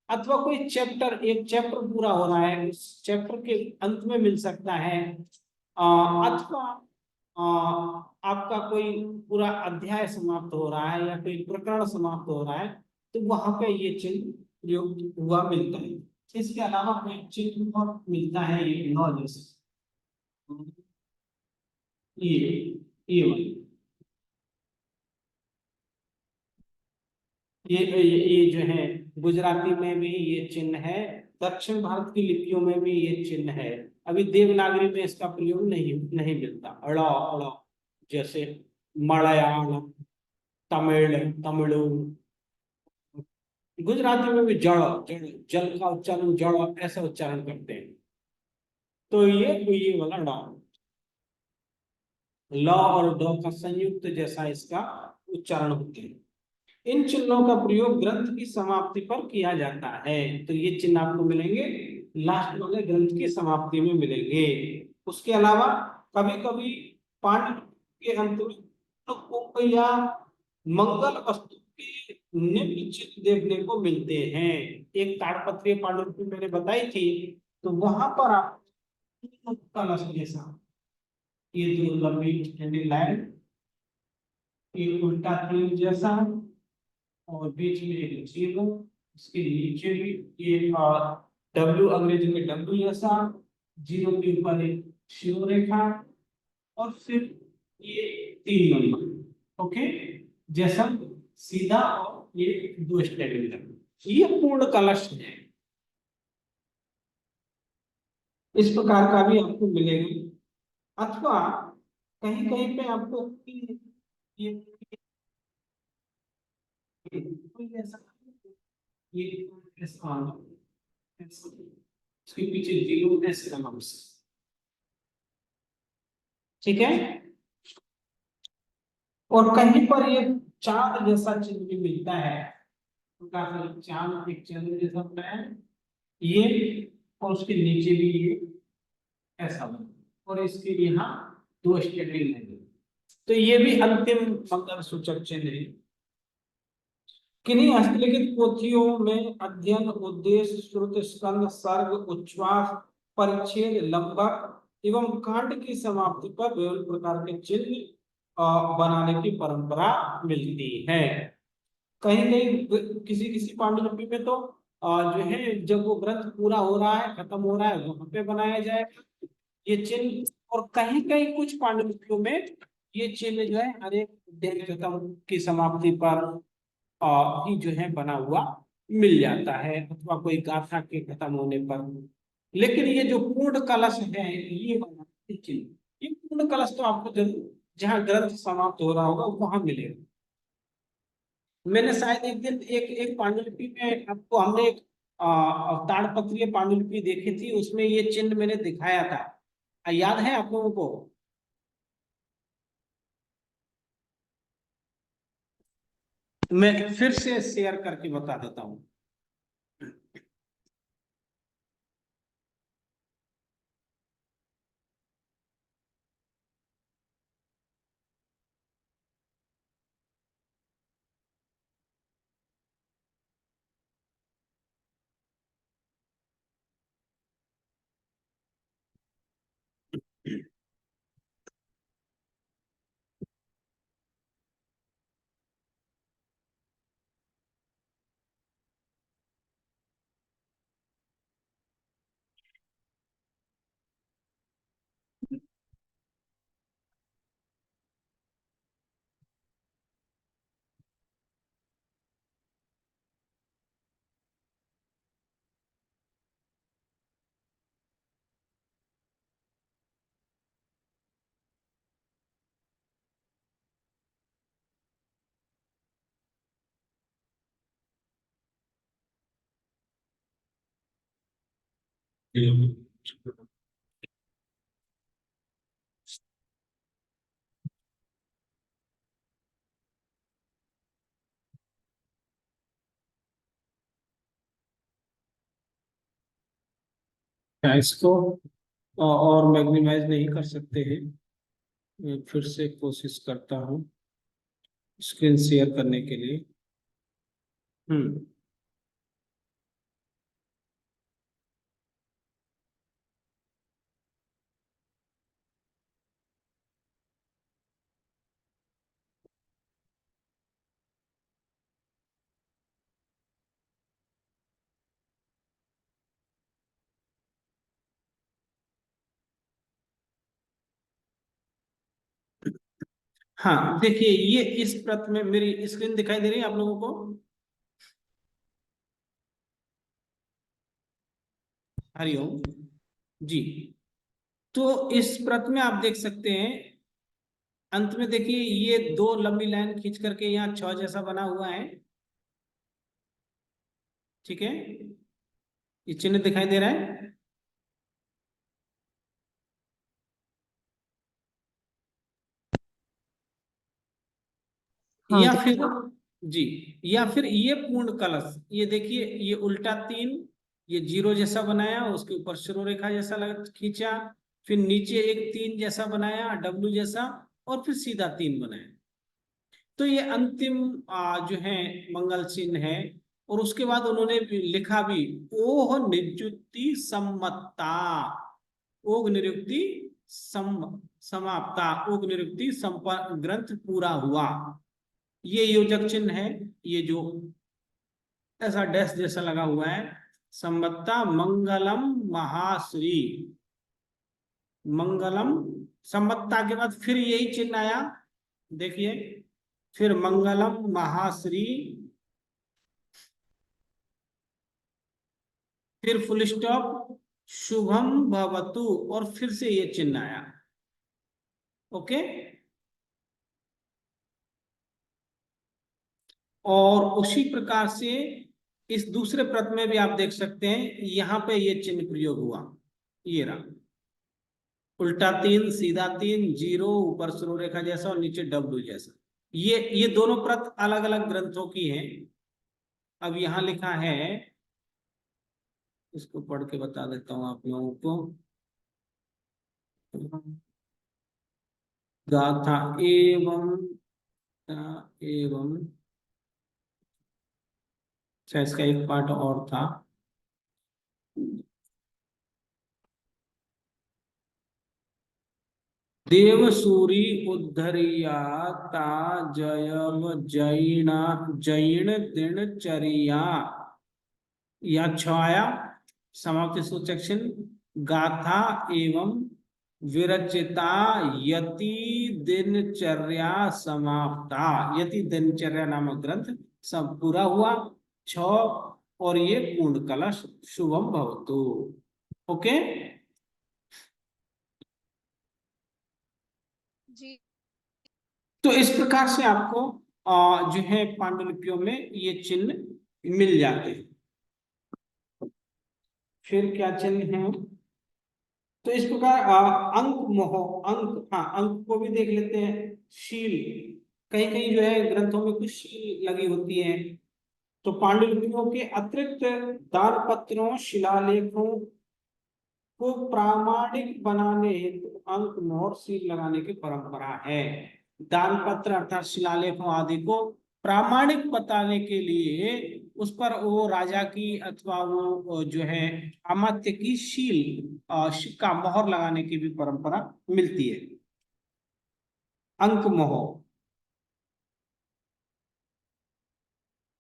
अथवा कोई चैप्टर, एक चैप्टर पूरा हो रहा है उस चैप्टर के अंत में मिल सकता है, अथवा आपका कोई पूरा अध्याय समाप्त हो रहा है या कोई प्रकरण समाप्त हो रहा है, तो वहां पे ये चिन्ह प्रयोग हुआ मिलता है। इसके अलावा कोई चिन्ह और मिलता है ये नौ जैसे, ये वाली, ये जो है गुजराती में भी ये चिन्ह है, दक्षिण भारत की लिपियों में भी ये चिन्ह है। अभी देवनागरी में इसका प्रयोग नहीं नहीं मिलता। अड़ अड़ जैसे मलयालम, तमिल, तमिलु, गुजराती में भी जड़, जड़, जल का उच्चारण जड़ ऐसा उच्चारण करते हैं। तो ये वाला ड, ल और ड का संयुक्त जैसा इसका उच्चारण होते हैं। इन चिन्हों का प्रयोग ग्रंथ की समाप्ति पर किया जाता है। तो ये चिन्ह आपको मिलेंगे लास्ट वाले ग्रंथ की समाप्ति में मिलेंगे। उसके अलावा कभी कभी पाठ के अंत में कुंभ या मंगल वस्तु के निम्न चिन्ह देखने को मिलते हैं। एक ताड़पत्रीय पांडुलिपि मैंने बताई थी, तो वहां पर आप कलश जैसा, ये दो लंबी एक्सटेंडेड लाइन, ये उल्टा तीर जैसा, और बीच में एक जीरो, इसके नीचे भी ये डब्ल्यू, अंग्रेजी में डब्ल्यू जैसा, जीरो के ऊपर एक शिव रेखा, और फिर ये 3 नंबर, ओके, जैसा सीधा, और ये 2 स्टेप, ये पूर्ण कलश है। इस प्रकार का भी आपको मिलेगा। अथवा कहीं कहीं पे आपको ये ऐसा, ये ऐसा, इसके पीछे जीरो एस का नाम से, ठीक है। और कहीं पर ये चांद जैसा चिन्ह भी मिलता है, चांद, एक चंद्र जैसा होता है ये, और उसके नीचे भी ये ऐसा बना, और इसके यहाँ 2 स्टेटलिंग है। तो ये भी अंतिम मंगल सूचक चिन्ह है। किन्हीं हस्तलिखित पोथियों में अध्ययन, उद्देश्य, श्रुत, स्कंद, सर्ग, उच्छ्वास, परिच्छेद, लंबक एवं कांड की समाप्ति पर विभिन्न प्रकार के चिन्ह बनाने की परंपरा मिलती है। कहीं कहीं किसी किसी पांडुलिपि में तो जो है जब वो ग्रंथ पूरा हो रहा है, खत्म हो रहा है, वहां पे बनाया जाएगा ये चिन्ह। और कहीं कहीं कुछ पांडुलिपियों में ये चिन्ह जो है हर एक अध्याय खत्म की समाप्ति पर ही जो है बना हुआ मिल जाता है, अथवा कोई गाथा के खत्म होने पर। लेकिन ये जो पूर्ण कलश है, ये बना चिन्ह, ये पूर्ण कलश तो आपको जरूर जहाँ ग्रंथ समाप्त हो रहा होगा वहां मिलेगा। मैंने शायद एक दिन एक एक पांडुलिपि में आपको, हमने एक ताड़पत्रीय पांडुलिपि देखी थी, उसमें ये चिन्ह मैंने दिखाया था, याद है आप लोगों को? मैं फिर से शेयर करके बता देता हूँ। क्या इसको और मैग्नीमाइज नहीं कर सकते हैं? मैं फिर से कोशिश करता हूँ स्क्रीन शेयर करने के लिए। हाँ देखिए, ये इस प्रत में मेरी स्क्रीन दिखाई दे रही है आप लोगों को? हरिओम जी। तो इस प्रत में आप देख सकते हैं, अंत में देखिए ये दो लंबी लाइन खींच करके यहाँ 6 जैसा बना हुआ है। ठीक है, ये चिन्ह दिखाई दे रहा है। हाँ या फिर जी, या फिर ये पूर्ण कलश, ये देखिए ये उल्टा 3, ये 0 जैसा बनाया, उसके ऊपर शिरो रेखा जैसा खींचा, फिर नीचे एक 3 जैसा बनाया, डब्लू जैसा, और फिर सीधा 3 बनाया। तो ये अंतिम जो है मंगल चिन्ह है। और उसके बाद उन्होंने लिखा भी, ओह निजुक्ति सम्मता, ओग निरुक्ति समाप्ता, ओग निरुक्ति ग्रंथ पूरा हुआ। ये योजक चिन्ह है, ये जो ऐसा डैश जैसा लगा हुआ है, संबत्ता मंगलम महाश्री। मंगलम, संबत्ता के बाद फिर यही चिन्ह आया, देखिए, फिर मंगलम महाश्री, फिर फुल स्टॉप, शुभम भवतु, और फिर से ये चिन्ह आया। ओके, और उसी प्रकार से इस दूसरे प्रत में भी आप देख सकते हैं, यहां पे ये चिन्ह प्रयोग हुआ, ये रहा, उल्टा 3, सीधा 3, 0, ऊपर शुरू रेखा जैसा और नीचे डब्ल्यू जैसा। ये दोनों प्रत अलग अलग ग्रंथों की हैं। अब यहां लिखा है, इसको पढ़ के बता देता हूं आप लोगों को। गाथा एवं एवं, अच्छा इसका एक पार्ट और था। देव सूरी उद्धरियाता जयव जैना जैन दिनचर्या, या छाया समाप्ति सूचक चिन्ह, गाथा एवं विरचिता यति दिनचर्या समाप्ता, यति दिनचर्या नामक ग्रंथ सब पूरा हुआ। 6 और ये पूर्ण कलश, शुभम भवतु। ओके जी। तो इस प्रकार से आपको जो है पांडुलिपियों में ये चिन्ह मिल जाते हैं। फिर क्या चिन्ह है? तो इस प्रकार अंक मोह, अंक, हाँ अंक को भी देख लेते हैं। शील, कहीं कहीं जो है ग्रंथों में कुछ शील लगी होती है। तो पांडुलिपियों के अतिरिक्त दान पत्रों, शिलालेखों को प्रामाणिक बनाने हेतु अंक, मोहर, सील लगाने की परंपरा है। दान पत्र अर्थात शिलालेखों आदि को प्रामाणिक बताने के लिए उस पर वो राजा की अथवा वो जो है अमात्य की सिक्का मोहर लगाने की भी परंपरा मिलती है। अंक मोहर।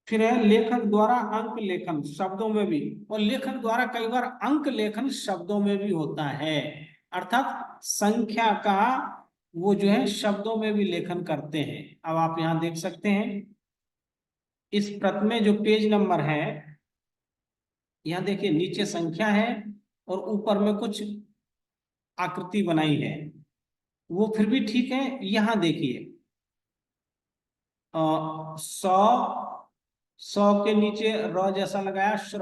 फिर है लेखक द्वारा अंक लेखन शब्दों में भी, और लेखक द्वारा कई बार अंक लेखन शब्दों में भी होता है, अर्थात संख्या का वो जो है शब्दों में भी लेखन करते हैं। अब आप यहाँ देख सकते हैं इस प्रत में जो पेज नंबर है, यहाँ देखिए नीचे संख्या है और ऊपर में कुछ आकृति बनाई है, वो फिर भी ठीक है। यहाँ देखिए 100 के नीचे र जैसा लगाया, श्र,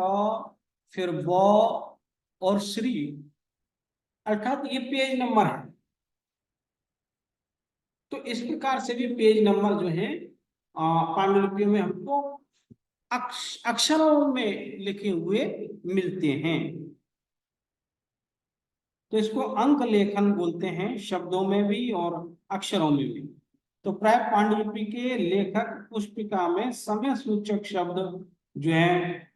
फिर व और श्री, अर्थात ये पेज नंबर है। तो इस प्रकार से भी पेज नंबर जो है पांडुलिपियों में हमको अक्षरों में लिखे हुए मिलते हैं। तो इसको अंक लेखन बोलते हैं, शब्दों में भी और अक्षरों में भी। तो प्राय पांडुलिपि के लेखक पुस्तिका में समय सूचक शब्द जो है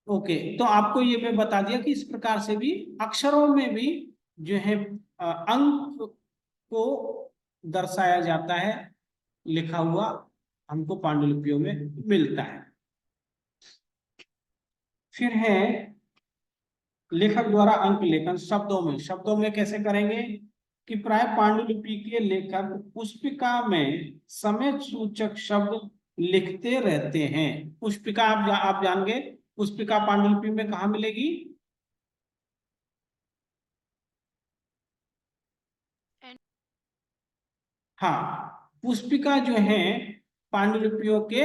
ओके, तो आपको ये मैं बता दिया कि इस प्रकार से भी अक्षरों में भी जो है अंक को दर्शाया जाता है, लिखा हुआ हमको पांडुलिपियों में मिलता है। फिर है लेखक द्वारा अंक लेखन शब्दों में। शब्दों में कैसे करेंगे कि प्राय पांडुलिपि के लेखक पुस्तिका में समय सूचक शब्द लिखते रहते हैं। पुस्तिका आप जान गए, पुस्तिका पांडुलिपि में कहाँ मिलेगी? हाँ, पुस्तिका जो है पांडुलिपियों के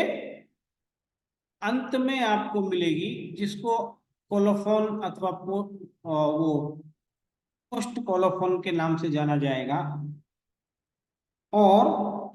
अंत में आपको मिलेगी, जिसको कोलोफोन अथवा वो पोस्ट कोलोफोन के नाम से जाना जाएगा। और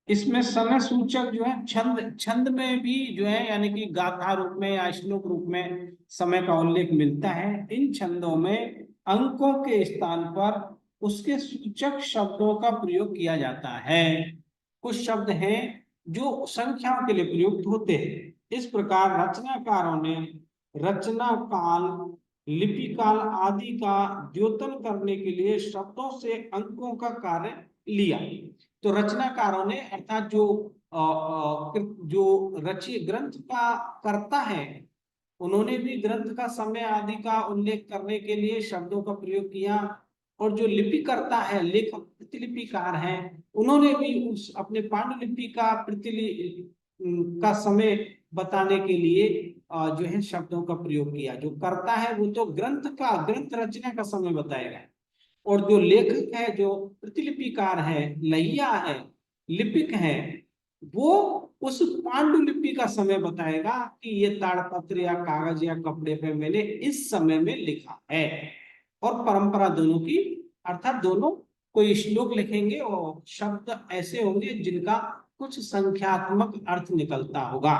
इसमें समय सूचक जो है छंद में भी जो है, यानी कि गाथा रूप में या श्लोक रूप में समय का उल्लेख मिलता है। इन छंदों में अंकों के स्थान पर उसके सूचक शब्दों का प्रयोग किया जाता है। कुछ शब्द हैं जो संख्याओं के लिए प्रयुक्त होते हैं। इस प्रकार रचनाकारों ने रचना काल, लिपि काल आदि का द्योतन करने के लिए शब्दों से अंकों का कार्य लिया। तो रचनाकारों ने, अर्थात जो रचित ग्रंथ का कर्ता है, उन्होंने भी ग्रंथ का समय आदि का उल्लेख करने के लिए शब्दों का प्रयोग किया। और जो लिपि करता है, लेखक प्रतिलिपिकार हैं, उन्होंने भी उस अपने पांडुलिपि का का समय बताने के लिए जो है शब्दों का प्रयोग किया। जो करता है वो तो ग्रंथ रचना का समय बताएगा, और जो लेखक है, जो प्रतिलिपिकार है, लहिया है, लिपिक है, वो उस पांडुलिपि का समय बताएगा कि ये ताड़पत्र या कागज या कपड़े पे मैंने इस समय में लिखा है। और परंपरा दोनों की, अर्थात दोनों कोई श्लोक लिखेंगे और शब्द ऐसे होंगे जिनका कुछ संख्यात्मक अर्थ निकलता होगा।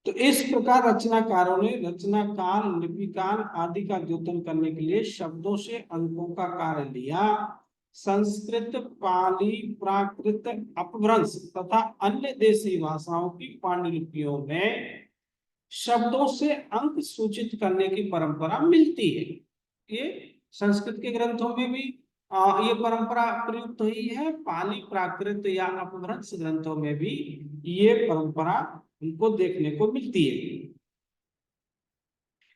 तो इस प्रकार रचनाकारों ने रचना काल, लिपि काल आदि का द्योतन करने के लिए शब्दों से अंकों का कार्य लिया। संस्कृत, पाली, प्राकृत, अपभ्रंश तथा अन्य देशी भाषाओं की पांडुलिपियों में शब्दों से अंक सूचित करने की परंपरा मिलती है। ये संस्कृत के ग्रंथों में भी ये परंपरा प्रयुक्त हुई है। पाली, प्राकृत या अपभ्रंश ग्रंथों में भी ये परंपरा उनको देखने को मिलती है।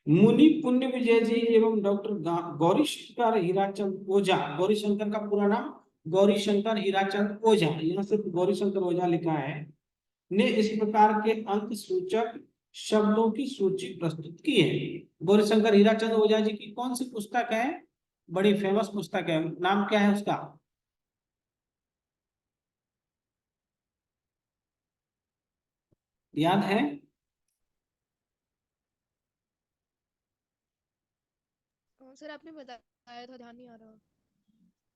मुनि पुण्य विजय जी एवं डॉक्टर गौरीशंकर हीराचंद ओझा, गौरीशंकर का पूरा नाम गौरीशंकर हीराचंद ओझा, यहाँ सिर्फ गौरीशंकर ओझा लिखा है, ने इस प्रकार के अंक सूचक शब्दों की सूची प्रस्तुत की है। गौरीशंकर हीराचंद ओझा जी की कौन सी पुस्तक है? बड़ी फेमस पुस्तक है, नाम क्या है उसका? याद है? सर आपने बताया था, ध्यान नहीं आ रहा।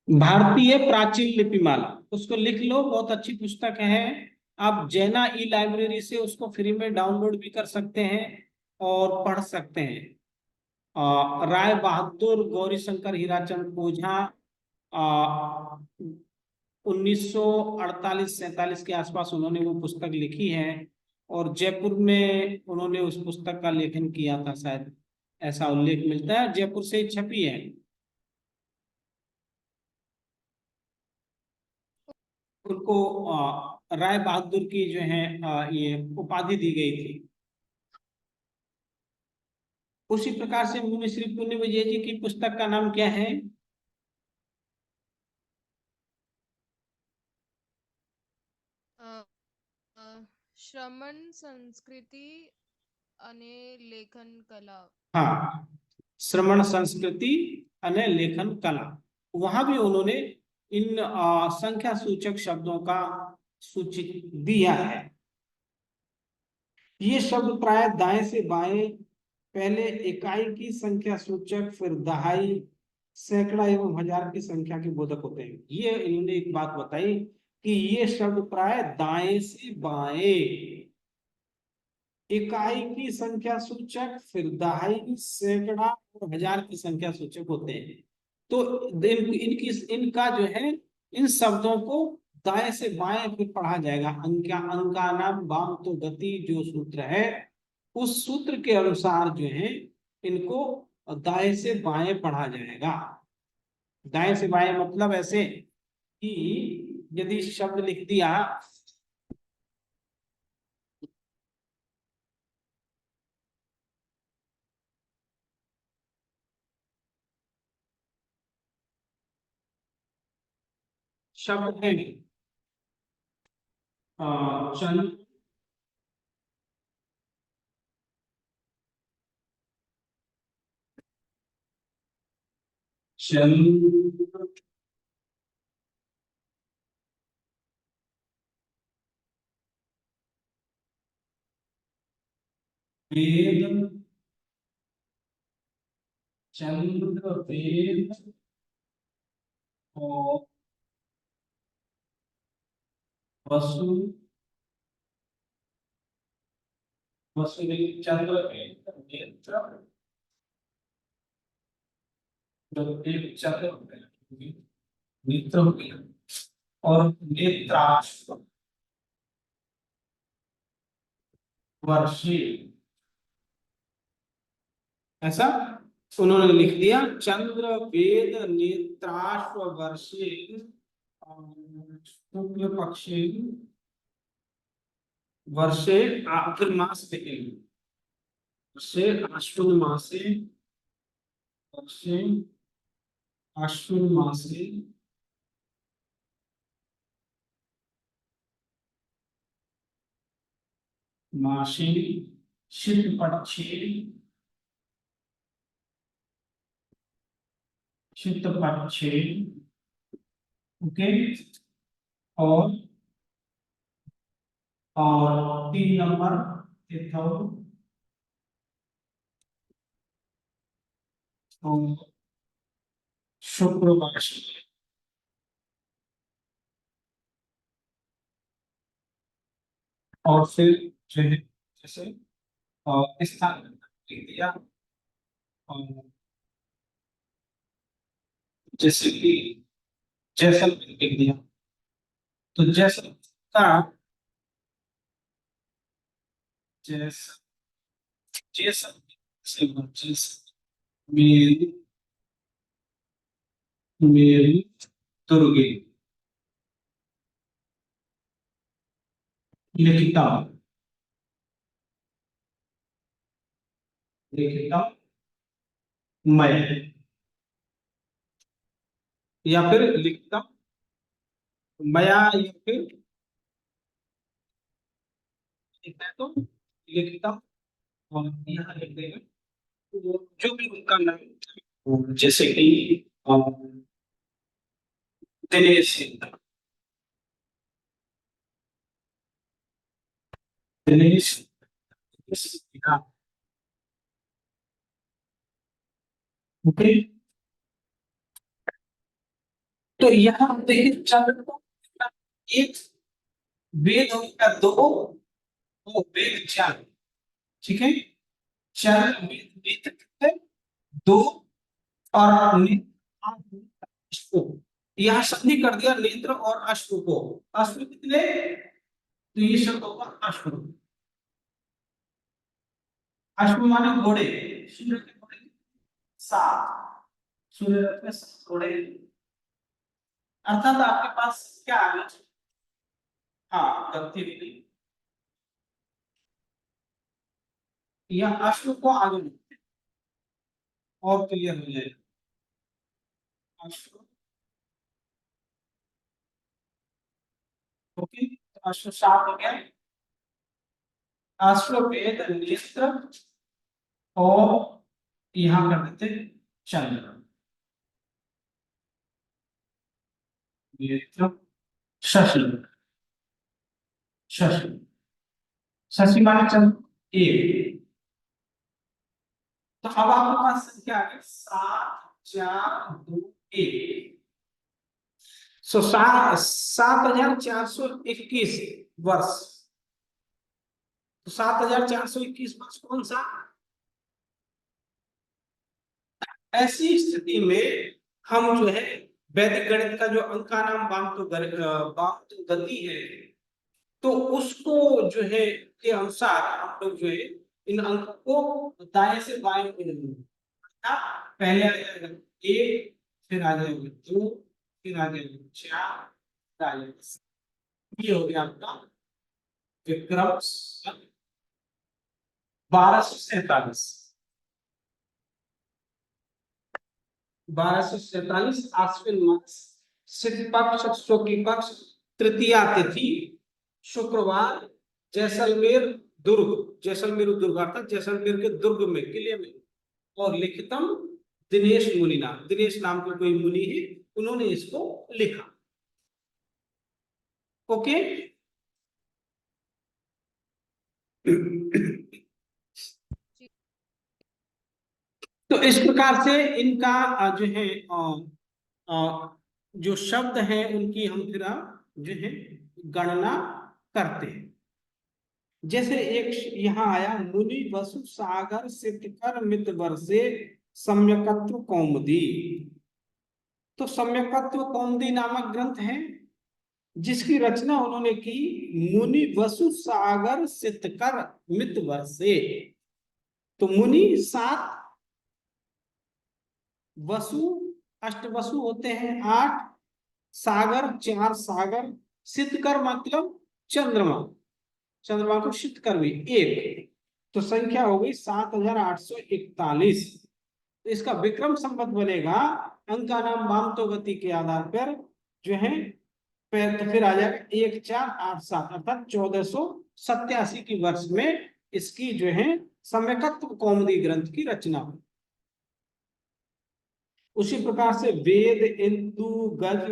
भारतीय प्राचीन लिपिमाला, उसको लिख लो, बहुत अच्छी पुस्तक है। आप जैना ई लाइब्रेरी से उसको फ्री में डाउनलोड भी कर सकते हैं और पढ़ सकते हैं। राय बहादुर गौरीशंकर हीराचंद ओझा 1948-47 के आसपास उन्होंने वो पुस्तक लिखी है, और जयपुर में उन्होंने उस पुस्तक का लेखन किया था शायद, ऐसा उल्लेख मिलता है, जयपुर से छपी है। उनको राय बहादुर की जो है ये उपाधि दी गई थी। उसी प्रकार से मुनि श्री पुण्य विजय जी की पुस्तक का नाम क्या है? अ, अ, श्रमण संस्कृति अने लेखन कला। हाँ, श्रमण संस्कृति अने लेखन कला। वहां भी उन्होंने इन संख्या सूचक शब्दों का सूचित दिया है। ये शब्द प्राय दाएं से बाएं, पहले इकाई की संख्या सूचक, फिर दहाई, सैकड़ा एवं हजार की संख्या के बोधक होते हैं। ये इन्होंने एक बात बताई कि ये शब्द प्राय दाएं से बाएं, इकाई की संख्या सूचक, फिर दहाई, सैकड़ा और हजार की संख्या सूचक होते हैं। तो इनका जो है, इन शब्दों को दाएं से बाएं फिर पढ़ा जाएगा। अंकानाम वाम तो गति जो सूत्र है, उस सूत्र के अनुसार जो है इनको दाएं से बाएं पढ़ा जाएगा। दाएं से बाएं मतलब ऐसे कि यदि शब्द लिख दिया, शब्द है चंद, चंद्र, वेद, चंद्र, वेद और वसु, वसु चंद्र, वेद, नेत्र, एक चंद्र नेत्र हो गया, और नेत्राश्व वर्षी, ऐसा उन्होंने लिख दिया। चंद्र, वेद, नेत्राश्व वर्षे, शुक्ल पक्षे, वर्षे फिर मास लिखेंगे, वर्षे अश्विन मासे, वर्षे अश्विन मासे, मासे शीत पक्षे, शीत पक्षे, ओके। और 3 नंबर तिथौ और शुक्रवार। और फिर जो है जैसे स्थान लिख दिया, जैसे कि जैसलमेर लिख दिया, तो जैसलमेर का जैसलमेर मेरी दुर्गे लिखता, लिखता मैं, या फिर लिखता मया, या फिर लिखता है तो लिखता, और यहाँ लिख देगा जो भी उनका नाम, जैसे कि दिनेश, दिनेश, ओके। तो यहाँ देखिए चंद्र को एक वेद हो गया, दो वेद, चार, ठीक है। चार वेद, वेद कितने? दो, और यहाँ संधि कर दिया नेत्र और अश्व को। अश्व कितने, तो ये शब्द होगा अश्व। अश्व माने घोड़े, सूर्य के घोड़े 7, सूर्य रथ में 7 घोड़े। अर्थात आपके पास क्या आ गया, हाँ गतिविधि, या अश्व को आगे लिखते हैं और क्लियर हो जाएगा। अश्व, ओके, तो अश्व 7 हो गया। अश्वमेध नेत्र और यहाँ कर देते चंद्र, नेत्र शशि, शशि, शशि माने चंद्र 1। तो अब आपके पास संख्या आ गई 7, 4, 2, 1। 7421 वर्ष। तो 7421 वर्ष कौन सा, ऐसी स्थिति में हम जो है वैदिक गणित का जो अंका नाम वामतो गति है, तो उसको जो है के अनुसार हम लोग जो है इन अंकों को दाएं से बाएं में लेंगे। पहले आ जाएगा 1, फिर आ जाएगा 2, फिर आ जाएगा 4, फिर आ जाएगा। ये हो गया आपका विक्रम 1247। 1247 आश्विन मास, शुक्ल पक्ष, शुक्ल पक्ष, तृतीया तिथि, शुक्रवार, जैसलमेर दुर्ग, जैसलमेर दुर्ग अर्थात जैसलमेर के दुर्ग में, किले में, और लिखितम दिनेश मुनिना, दिनेश नाम के कोई मुनि है, उन्होंने इसको लिखा। ओके तो इस प्रकार से इनका जो है जो शब्द है उनकी हम फिर जो है गणना करते हैं। जैसे एक यहाँ आया मुनि वसु सागर सिद्धकर मित वर्षे सम्यकत्व कौमुदी। तो सम्यकत्व कौमुदी नामक ग्रंथ है जिसकी रचना उन्होंने की मुनि वसु सागर सिद्धकर मित वर्षे। तो मुनि 7, वसु अष्टवसु होते हैं 8, सागर 4 सागर, सिद्धकर मतलब चंद्रमा, चंद्रमा को सिद्धकर भी 1, तो संख्या हो गई 7841। तो इसका विक्रम संवत बनेगा अंका नाम वामतो गति के आधार पर जो है, तो फिर आ जाएगा 1487 अर्थात 1487 की वर्ष में इसकी जो है सम्यकत्व कौमुदी ग्रंथ की रचना हुई। उसी प्रकार से वेद, इंदु, गज,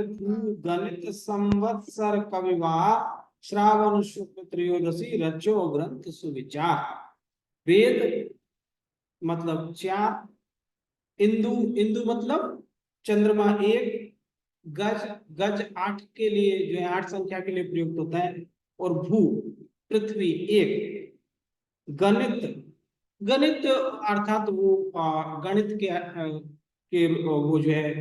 गणित, संवत्सर, कविवार, श्रावण शुक्ल त्रयोदशी, रचो ग्रंथ सुविचार। वेद मतलब 4, इंदु, इंदु मतलब चंद्रमा 1, गज, गज 8 के लिए जो है 8 संख्या के लिए प्रयुक्त होता है, और भू पृथ्वी 1, गणित, गणित अर्थात वो गणित के वो जो है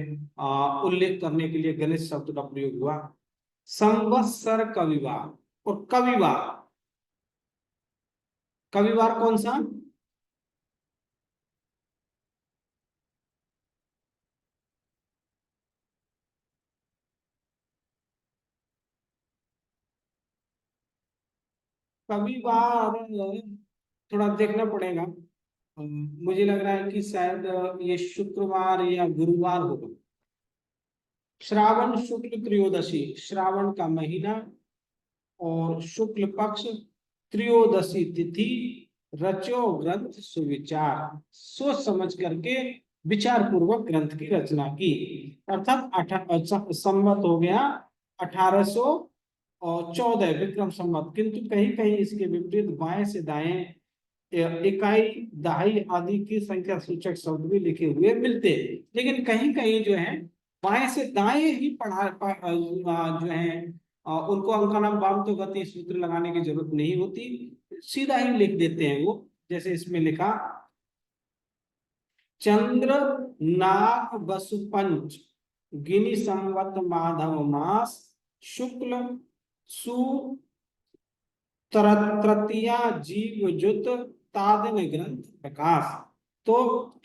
उल्लेख करने के लिए गणित शब्द का प्रयोग हुआ। संवत्सर, कविवार, और कविवार, कविवार कौन सा, कविवार थोड़ा देखना पड़ेगा। मुझे लग रहा है कि शायद ये शुक्रवार या गुरुवार होगा। श्रावण शुक्ल त्रयोदशी, श्रावण का महीना और शुक्ल पक्ष, त्रयोदशी तिथि, रचो ग्रंथ सुविचार, सोच समझ करके विचार पूर्वक ग्रंथ की रचना की। अर्थात संवत हो गया 1814 विक्रम संवत। किंतु कहीं कहीं इसके विपरीत बाएं से दाएं इकाई, दहाई आदि की संख्या सूचक शब्द भी लिखे हुए मिलते हैं, लेकिन कहीं कहीं जो है बाएं से दाएं ही जो है उनको अंका नाम वामतो गति सूत्र लगाने की जरूरत नहीं होती, सीधा ही लिख देते हैं वो। जैसे इसमें लिखा चंद्र नाग वसु पंच गिनी संवत माधव मास शुक्ल सु तृतीया जीव जुत तादिन ग्रंथ प्रकाश। तो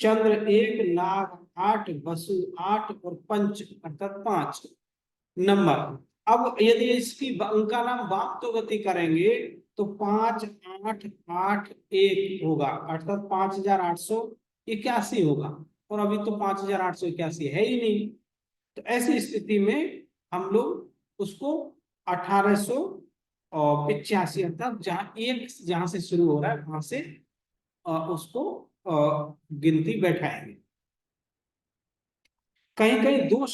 चंद्र 1, नाग 8, वसु 8 और पंच अर्थात 5 नंबर। अब यदि इसकी उनका नाम वाम तो गति करेंगे तो 5, 8, 8, 1 होगा अर्थात 5881 होगा, और अभी तो 5881 है ही नहीं। तो ऐसी स्थिति में हम लोग उसको 1885 अर्थात जहां से शुरू हो रहा है वहां से उसको गिनती बैठाएंगे। कहीं कहीं दो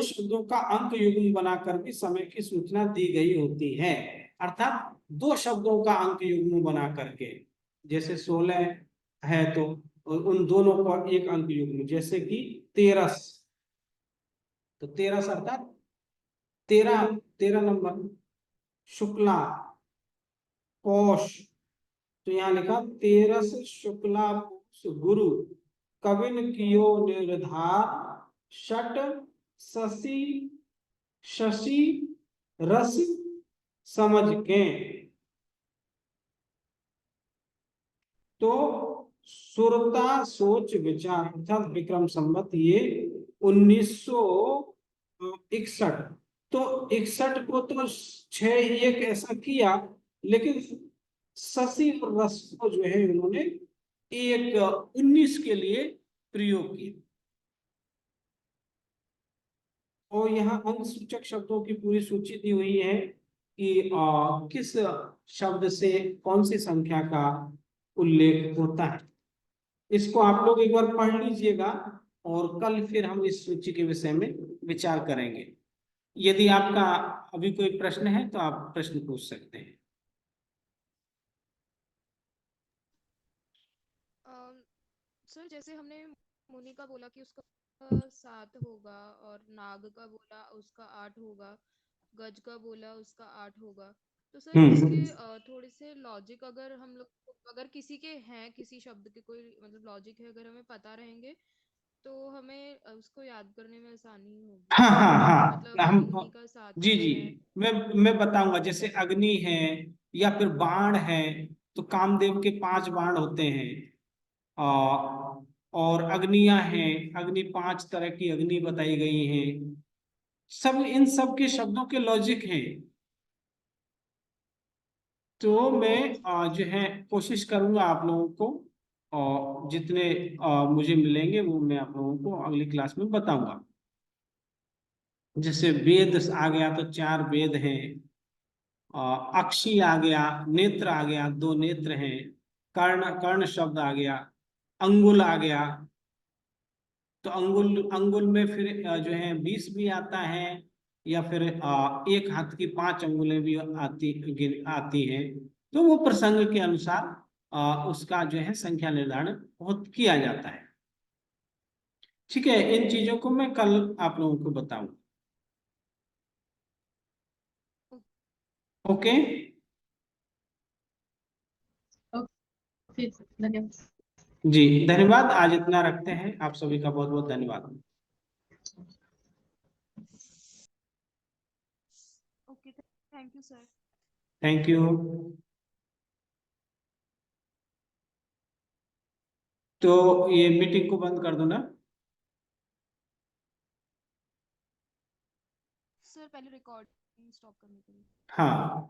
शब्दों का अंक युग्म बनाकर भी समय की सूचना दी गई होती है, अर्थात 2 शब्दों का अंक युग्म बना करके, जैसे 16 है तो उन दोनों का एक अंक युग्म, जैसे कि 13, तो 13 अर्थात 13 नंबर। शुक्ला पौष, तो यहाँ लिखा 13 शुक्ला पौष गुरु कविन कियो निर्धार षट शशि रस समझ के। तो सुरता सोच विचार अर्थात विक्रम संवत ये 1961। तो 61 को तो 6 ही एक ऐसा किया, लेकिन शशि और रस को जो है उन्होंने एक 19 के लिए प्रयोग किया। और यहाँ अंक सूचक शब्दों की पूरी सूची दी हुई है कि किस शब्द से कौन सी संख्या का उल्लेख होता है। इसको आप लोग एक बार पढ़ लीजिएगा और कल फिर हम इस सूची के विषय में विचार करेंगे। यदि आपका अभी कोई प्रश्न है तो आप प्रश्न पूछ सकते हैं। सर जैसे हमने मुनि का बोला कि उसका 7 होगा, और नाग का बोला उसका 8 होगा, गज का बोला उसका 8 होगा। तो सर इसके थोड़े से लॉजिक अगर हम लोग अगर किसी के हैं, किसी शब्द के कोई मतलब लॉजिक है, अगर हमें पता रहेंगे तो हमें उसको याद करने में आसानी होगी। हाँ हाँ हाँ, मतलब अगर हम मुनि का 7 जी जी है। मैं बताऊंगा। जैसे अग्नि है या फिर बाण है, तो कामदेव के 5 बाण होते हैं। और अग्नियां हैं, अग्नि 5 तरह की अग्नि बताई गई हैं। सब इन सब के शब्दों के लॉजिक हैं। तो मैं जो है कोशिश करूंगा आप लोगों को, और जितने मुझे मिलेंगे वो मैं आप लोगों को अगली क्लास में बताऊंगा। जैसे वेद आ गया तो 4 वेद हैं। अक्षी आ गया, नेत्र आ गया, 2 नेत्र हैं। कर्ण शब्द आ गया, अंगुल आ गया। तो अंगुल में फिर जो है 20 भी आता है, या फिर एक हाथ की 5 अंगुलें भी आती हैं। तो वो प्रसंग के अनुसार उसका जो है संख्या निर्धारण बहुत किया जाता है। ठीक है, इन चीजों को मैं कल आप लोगों को बताऊंगा। ओके ओके, धन्यवाद। जी, धन्यवाद। आज इतना रखते हैं। आप सभी का बहुत बहुत धन्यवाद। Okay, thank you sir. Thank you. तो ये मीटिंग को बंद कर दो ना। सर पहले रिकॉर्डिंग स्टॉप करने के लिए। हाँ।